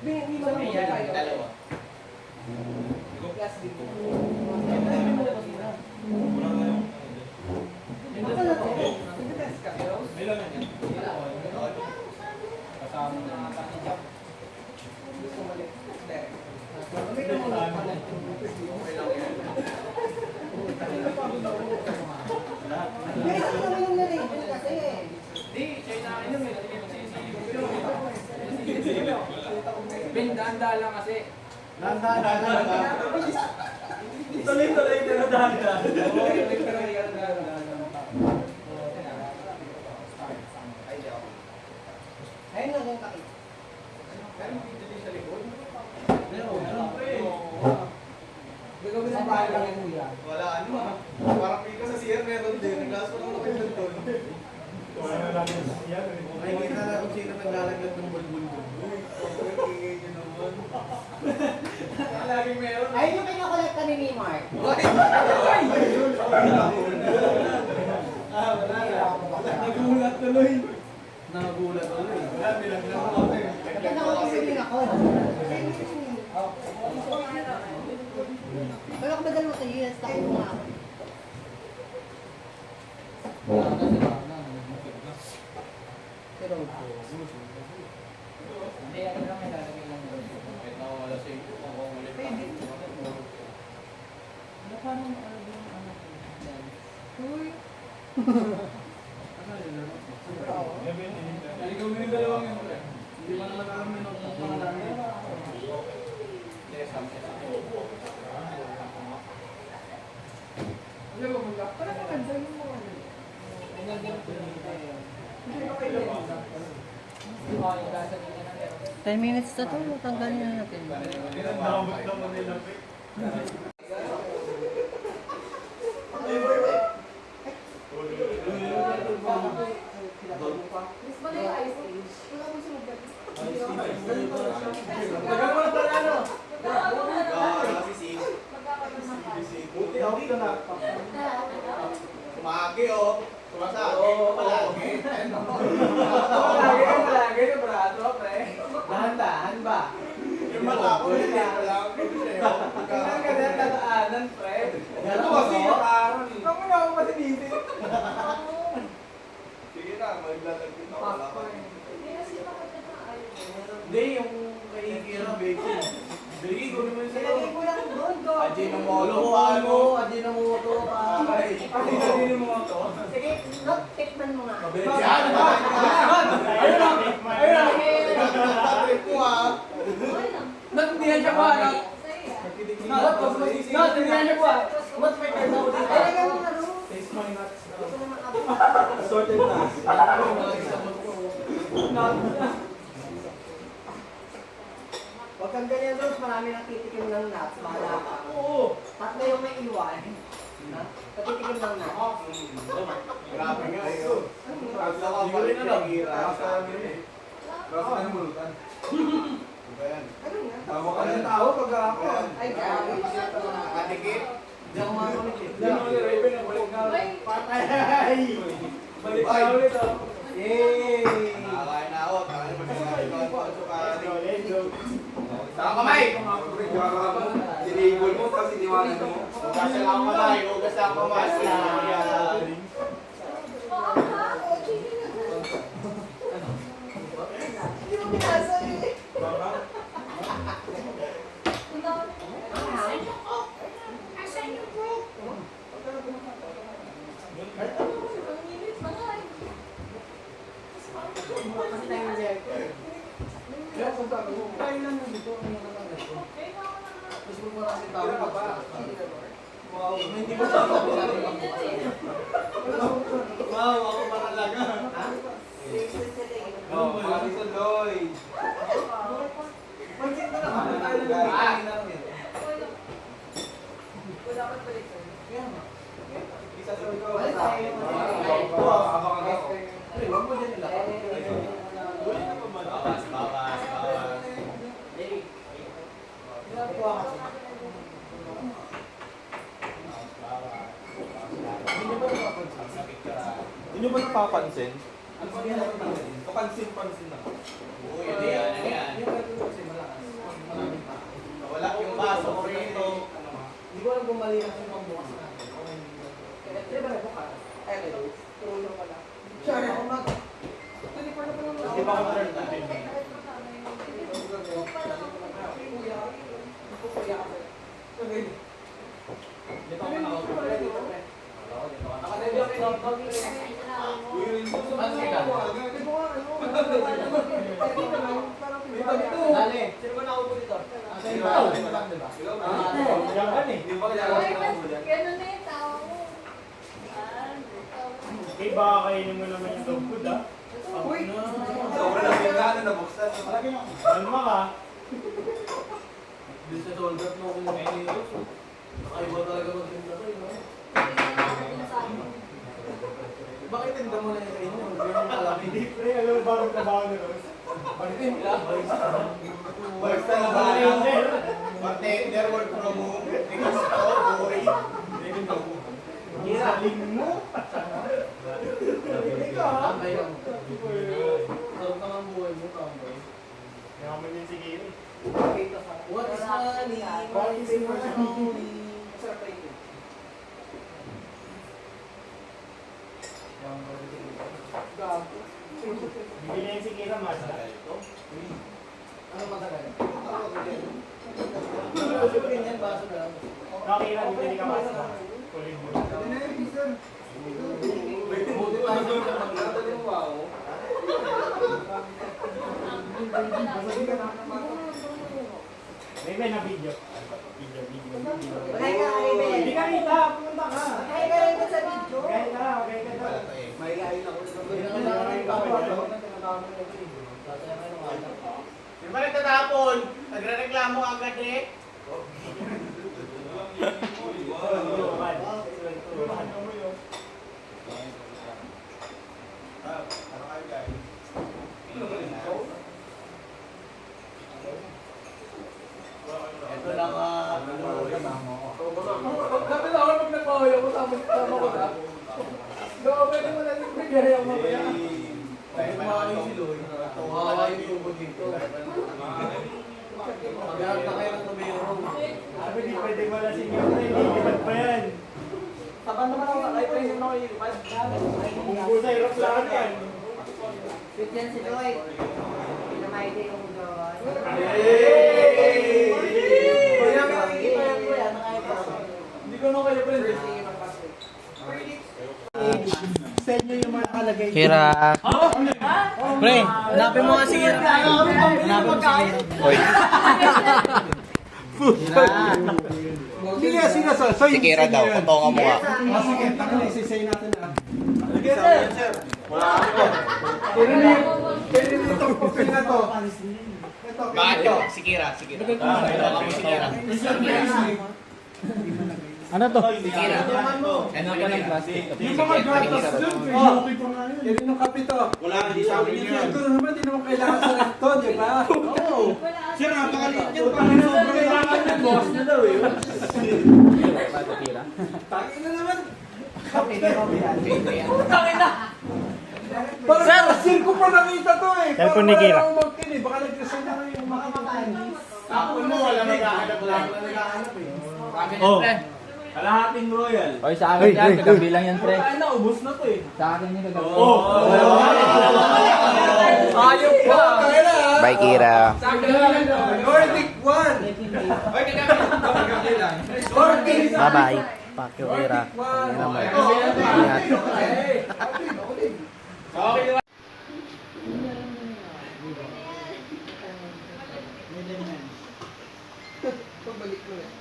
Hindi mo lang tayo. Dalawa. Class din. May lang yan. kasama na ata ni Jack. Kami ka muna. Hindi, ito naman yung na-label kasi. Di, siya yung nakainom eh. Ben, dahan-dahan lang kasi. Tuloy-tuloy na dahan-dahan. Ayun lang yung takip. Gagawin ng bahay lang yung kuya. Wala ano ah. Parang pika sa CR meron din. Naglas pa naman ako yung doon. Nakikita na kung sino naglalaglag ng bulbul doon. Ingay nyo naman. Laging meron. Ayun yung kinakolekta ni Mark. Nagulat tuloy. Nagulat tuloy. Wala, bilaglag ako. Kaya nakakasiling ako. Wala ko ba dalawa sa US? Takot mo nga ako. Pero, Hindi, ako lang may lalagay lang doon. Kahit nakawala sa ito, ako ulit. Paano mo alam yung anak ko? uy. Ikaw mo yung dalawang yun. Hindi mo naman alam yun ang pangalan niya. Alam mo, parang maganda yung mga ano. Ganyan din po yung Hindi ba kayo lang? yung gasa nila na meron. 10 minutes na to, tanggalin na natin. Nakabot naman nila. Miss mo na yung ice age. Wala mo siya mag-gabi. Tagal mo na pala ano? Buti ako dito na. Sumagi oh. Sumasagi. Palagi. Palagi yung braso, pre. Dahan-dahan ba? Yung mata ko hindi pala ako sa'yo. Ang ganda ng tataanan, pre. Ito kasi yung araw. Ikaw mo na ako masinitin. Sige na, maglalagin ako. Wala ka. Hindi kasi makaganda na ayaw. Hindi, yung kay Kira Baking. Sige, gawin mo yun sa'yo. Sinagay ko lang doon ko. Ajinomoto pa ano? Ajinomoto pa. Ajinomoto? Sige, not tikman mo nga. Yan! Ayun lang! Ayun lang! Trip ko ah! Natindihan siya po, ano? Natindihan niyo po ah. Mas may kaya ako dito. Ay, lagyan mo nga doon. Taste my nuts. Gusto naman ako. Sorted nuts. Huwag kang ganyan doon. Marami nang titikim ng nuts. Bahala ka. Oo! Tatlo yung may iwan. Ha? Patitikim ng nuts. Grabe nga eh. Tapos nakabalik kay Kira. Tapos na multan. Ano nga? Tawa ka ng tawa pag ako. Ay, grabe. Nakadikit. Hindi ako makakamit. Yan mo ni Raven, ang balik na ulit. Patay! Balik na ulit, oh. Yay! Nakakain na ako. Let's go. Saka kamay! Tinigol mo, tapos iniwanan mo. Hugas lang ang kamay. Hugas lang ang kamay. Hindi ko sa wow, ako paralaga. Oh, Marisa Lloyd. Pansin ko lang, ano tayo lang isa sa ikaw. Huwag mo din nila. Bawas, bawas, bawas. Hindi nyo ba napapansin? Ano ba yan? Papansin-pansin na. Uy, ano yan, ano yan? Wala yung baso ko rito. Hindi ko alam kung mali na yung pambukas natin. Di ba bukas? Ay, tulong pala. Sure, ako mag... Di ba ako turn na? Dali. Sino ba nakaupo dito? Ganun na yung tao mo. Okay, baka kainin mo naman yung dog food, ah. Uy! Sobrang nabigano, nabuksan. Kalma ka. Dito sa soldat mo kung may nakaiba talaga magtinda ko, no? Bakit tinda mo na yung kainin? Ganun kalaki. Hindi, pre. Alam mo ba ang trabaho ni Rose? Basta na ba? Bartender, work from home. Tigas ako, boring. Galing mo. Tambay lang. Sarap naman ang buhay mo, tambay. Kaya mo din si Gary. What is money? What is money? Masarap pa ito. Gago. Bibili yan si Kira Mazda. Ano matagal? Nakakira, bibili ka Mazda. Kulit mo. Buti pa rin sa pagdadali mo ako. May na video. Video. Hi ka, Raven. Hindi ka rita, pumunta ka. Hi ka, Raven sa video. Okay ka. May kain ako. Di ba nagtatapon? Nagre-reklamo agad eh. Ito lang Sabi na ako pag nagpahoy ako, sama ko na. Gawa pwede mo na yung bigay ako mamaya. Ay, kumain si Loy. Kawawa yung tubo dito. Maghanap na kayo ng tumero. Sabi di pwede wala si Gary. Hindi pa yan. Taban naman ako, ay pwede naman ako ilipad. Bumbu sa hirap lahat yan. Sweet yan si Lloyd. Pinamaide yung doon. Kaya nakikita yan ko yan, nakikita ko. Hindi ko naman kayo friend. Sa inyo yung mga nakalagay. Kira. Pre, hanapin mo nga si Kira. Hanapin mo si Kira. Oy. Hindi nga sinasasoy. Si Kira daw, katonga mo ah. Sige, takot isisay natin ah. Wala ako. Pwede nito coffee na to. Ito. Bakit yun? Si Kira, si Kira. Katonga mo si Kira. Ano to? Yung mga gatas dun, kay Yoki pa nga yun. Yun yung kapito. Wala, hindi sa akin yun. Siguro naman, di naman kailangan sa recto, di ba? Oo. Sir, napakaliit yun. Sobrang kailangan yung boss na daw eh. Tangin na naman. Tangin na. Parang sir ko pa nakita to eh. Cellphone ni Kira. Parang umangkin eh. Baka nagkasal na yung makikita. Ako mo, wala maghahanap. Wala naghahanap eh. Oh. Kalahating royal. Oy, sa akin yan, kagabi lang yan, pre. Ay, naubos na to eh. Sa akin yan, kagabi. Ayop pa. Bye, Kira. Nordic 1. Nordic. Bye-bye. Pakyo, Kira. Ano naman. Ingat. Pagbalik ko eh.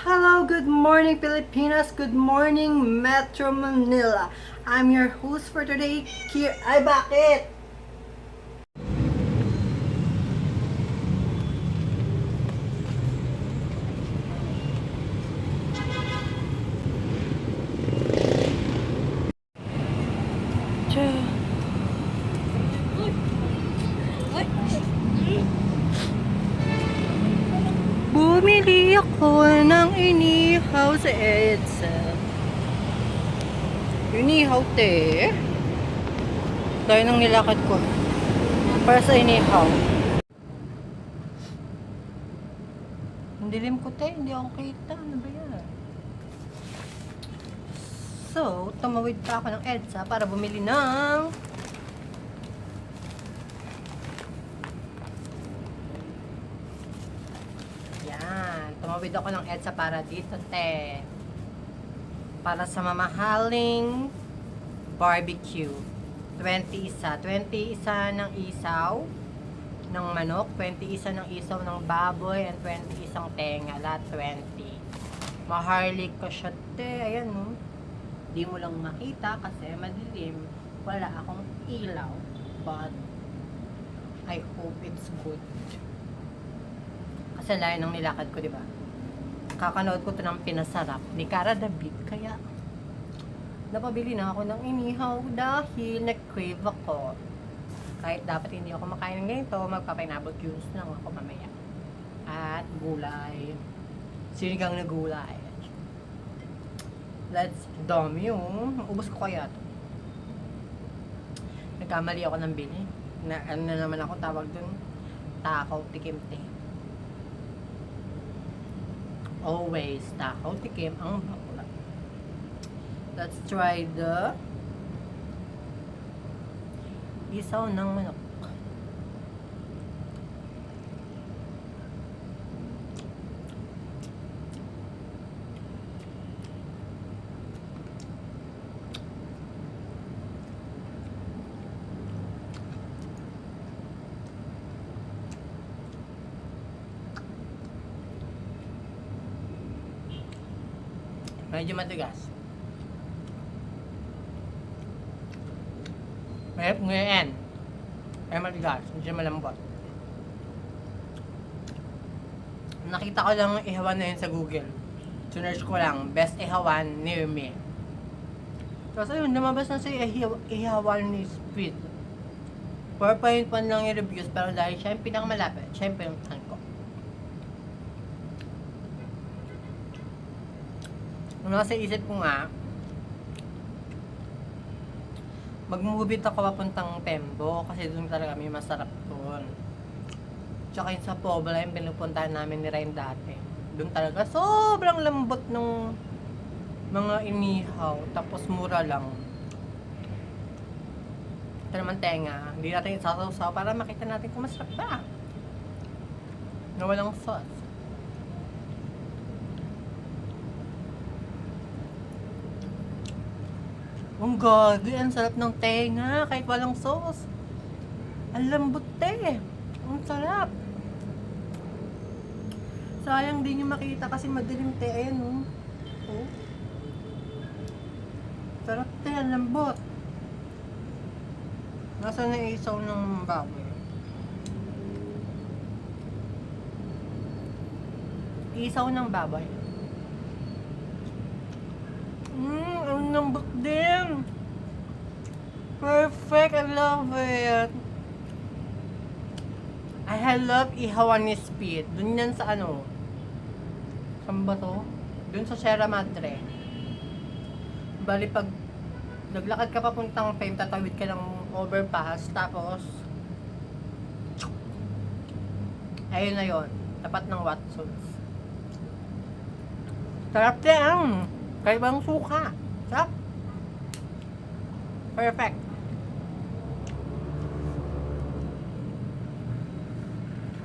Hello, good morning Pilipinas, good morning Metro Manila. I'm your host for today, Kira. Ay, bakit? Bumili ako ng inihaw sa EDSA. Inihaw, te. Dahil nang nilakad ko. Para sa inihaw. Ang dilim ko, te. Hindi ako kita. Ano ba yan? So, tumawid pa ako ng EDSA para bumili ng tumawid ako ng EDSA para dito, te. Para sa mamahaling barbecue. 20 isa. 20 isa ng isaw ng manok, 20 isa ng isaw ng baboy, and 20 isang tenga. Lahat 20. Maharlik ko siya, te. Ayan, no. Di mo lang makita kasi madilim. Wala akong ilaw. But, I hope it's good. Kasi layo ng nilakad ko, di ba? Kakanood ko to ng Pinasarap ni Cara David. Kaya, napabili na ako ng inihaw dahil nag-crave ako. Kahit dapat hindi ako makain ng ganito, magpa-pineapple juice lang ako mamaya. At gulay. Sinigang na gulay. Let's dami yung ubos ko kaya to. Nagkamali ako ng bili. Na, ano na naman ako tawag dun? Takaw tikimte. Always, takaw tikim ang bakla. Let's try the isaw ng manok. Medyo matigas. Mahirap ngayon. Ay matigas. Medyo malambot. Nakita ko lang ihawan na yun sa Google. Search ko lang, best ihawan near me. Tapos ayun, lumabas na sa ihawan ni Speed. 4.1 lang yung reviews, pero dahil siya yung pinakamalapit, siya yung pinuntahan ko. Nasa isip ko nga, mag-movie ako papuntang Tembo kasi doon talaga may masarap doon. Tsaka yung sa Pobla, yung pinupuntahan namin ni Ryan dati. Doon talaga sobrang lambot ng mga inihaw, tapos mura lang. Ito naman tenga, hindi natin isasaw-saw para makita natin kung masarap ba. Na walang sauce. Ang gagi, ang sarap ng tenga kahit walang sauce. Ang lambot ang sarap. Sayang din yung makita kasi madilim ayan oh. Sarap ang lambot. Nasa na isaw ng baboy? Isaw ng baboy. Ang lambot din. Perfect, I love it. I love ihawan ni Speed. Dun yan sa ano? Saan ba to? Dun sa Sierra Madre. Bali pag naglakad ka papuntang Fame, tatawid ka ng overpass, tapos ayun na yun. Tapat ng Watsons. Sarap din. Kahit bang suka. Sarap. Perfect.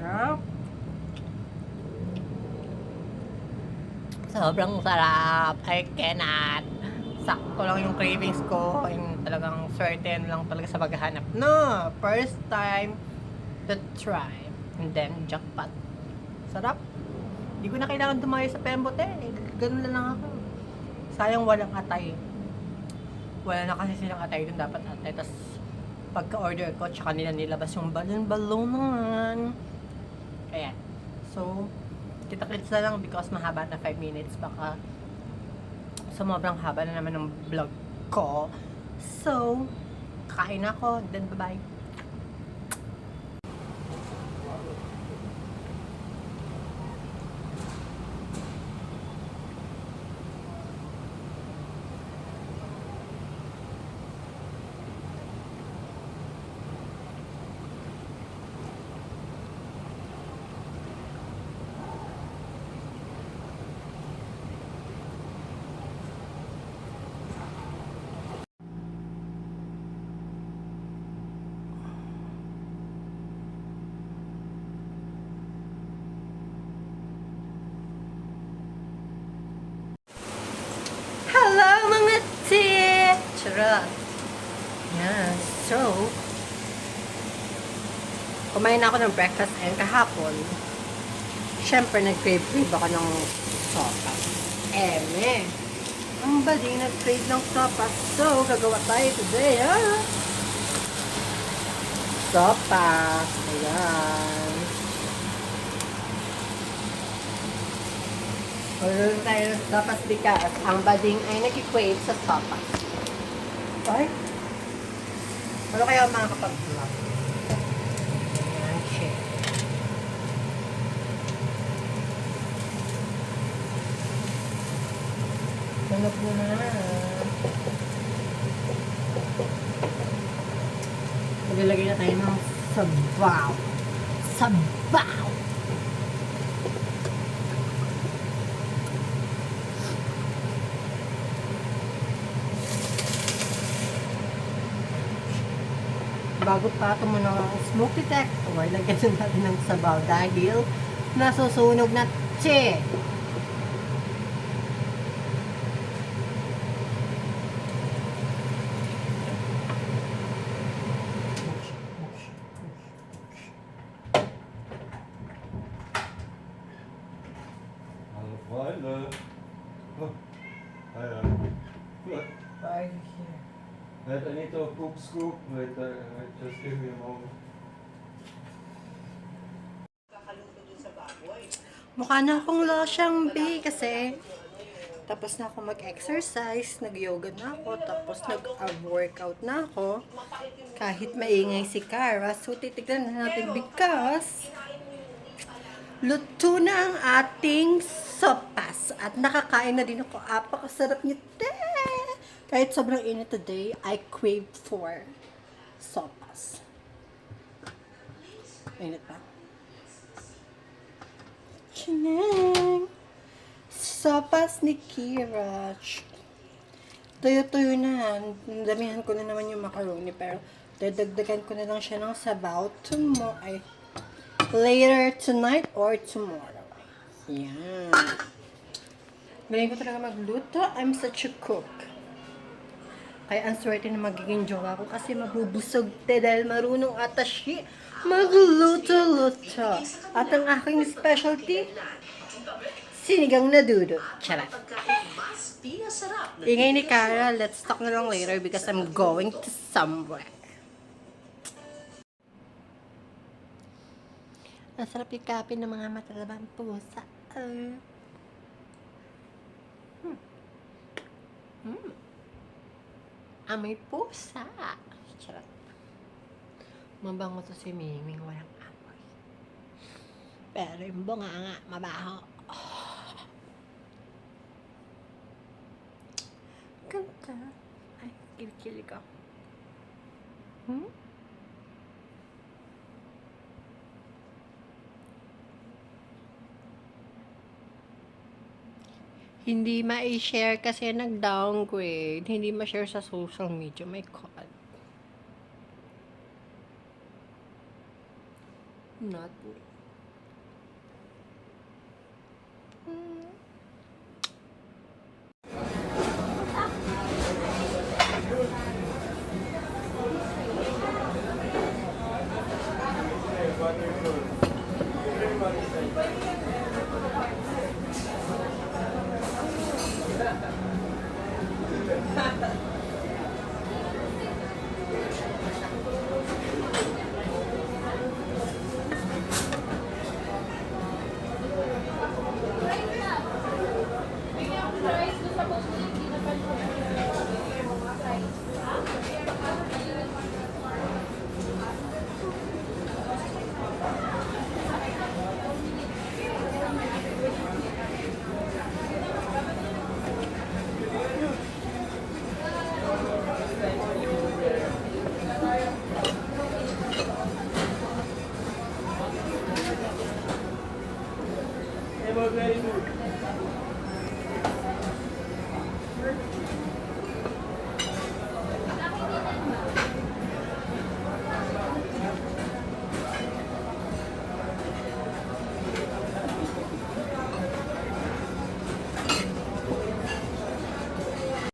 Sarap. Sobrang sarap. I cannot. Sakto lang yung cravings ko. Yung talagang certain lang talaga sa paghahanap. No! First time to try. And then, jackpot. Sarap. Hindi ko na kailangan tumayo sa Pembote. Ganun lang ako. Sayang walang atay. Wala na kasi silang atay dun, dapat atay. Tapos pagka-order ko, tsaka nila nilabas yung balon-balon. Ayan. So, kita-kits na lang because mahaba na 5 minutes. Baka sumobrang haba na naman ng vlog ko. So, kakain ako. Then, bye-bye. Hello mga tit! Charot! Yan. So, kumain ako ng breakfast and kahapon, syempre nag-crave ako ng sopas. Ang baling nag-crave ng sopas. So, gagawa tayo today, sopas. Ayan. Order tayo ng sopas because ang bading ay nag-crave sa sopas. Okay? Ano kaya mga kapag-vlog? Ayan, shit. Tulog mo na. Maglalagay na tayo ng sabaw. Sabaw! Bago pa tumunog ang smoke detector, lagyan na natin ng sabaw dahil nasusunog na tse. Right here. I need to poop scoop. Wait, just give me a moment. Mukha na akong losyang B kasi tapos na ako mag-exercise, nag-yoga na ako, tapos nag-workout na ako. Kahit maingay si Cara, so titignan na natin because luto na ang ating sopas. At nakakain na din ako. Apakasarap niya. Kahit sobrang init today, I crave for sopas. Init pa. Chinang! Sopas ni Kira. Tuyo-tuyo na. Damihan ko na naman yung macaroni, pero dadagdagan ko na lang siya ng sabaw later tonight or tomorrow. Yan. Galing ko talaga magluto. I'm such a cook. Kaya ang swerte na magiging jowa ko kasi mabubusog dahil marunong ata siya magluto-luto. At ang aking specialty, sinigang na dudo. Charot. Ingay ni Cara, let's talk na lang later because I'm going to somewhere. Masarap yung kape ng mga matalabang pusa. Amoy pusa. Charot. Mabango to si Miming, walang amoy. Pero yung bunga nga, mabaho. Ganda. Ay, kilig ako. Hindi ma-share kasi nag-downgrade. Hindi ma-share sa social media. My God. Not me.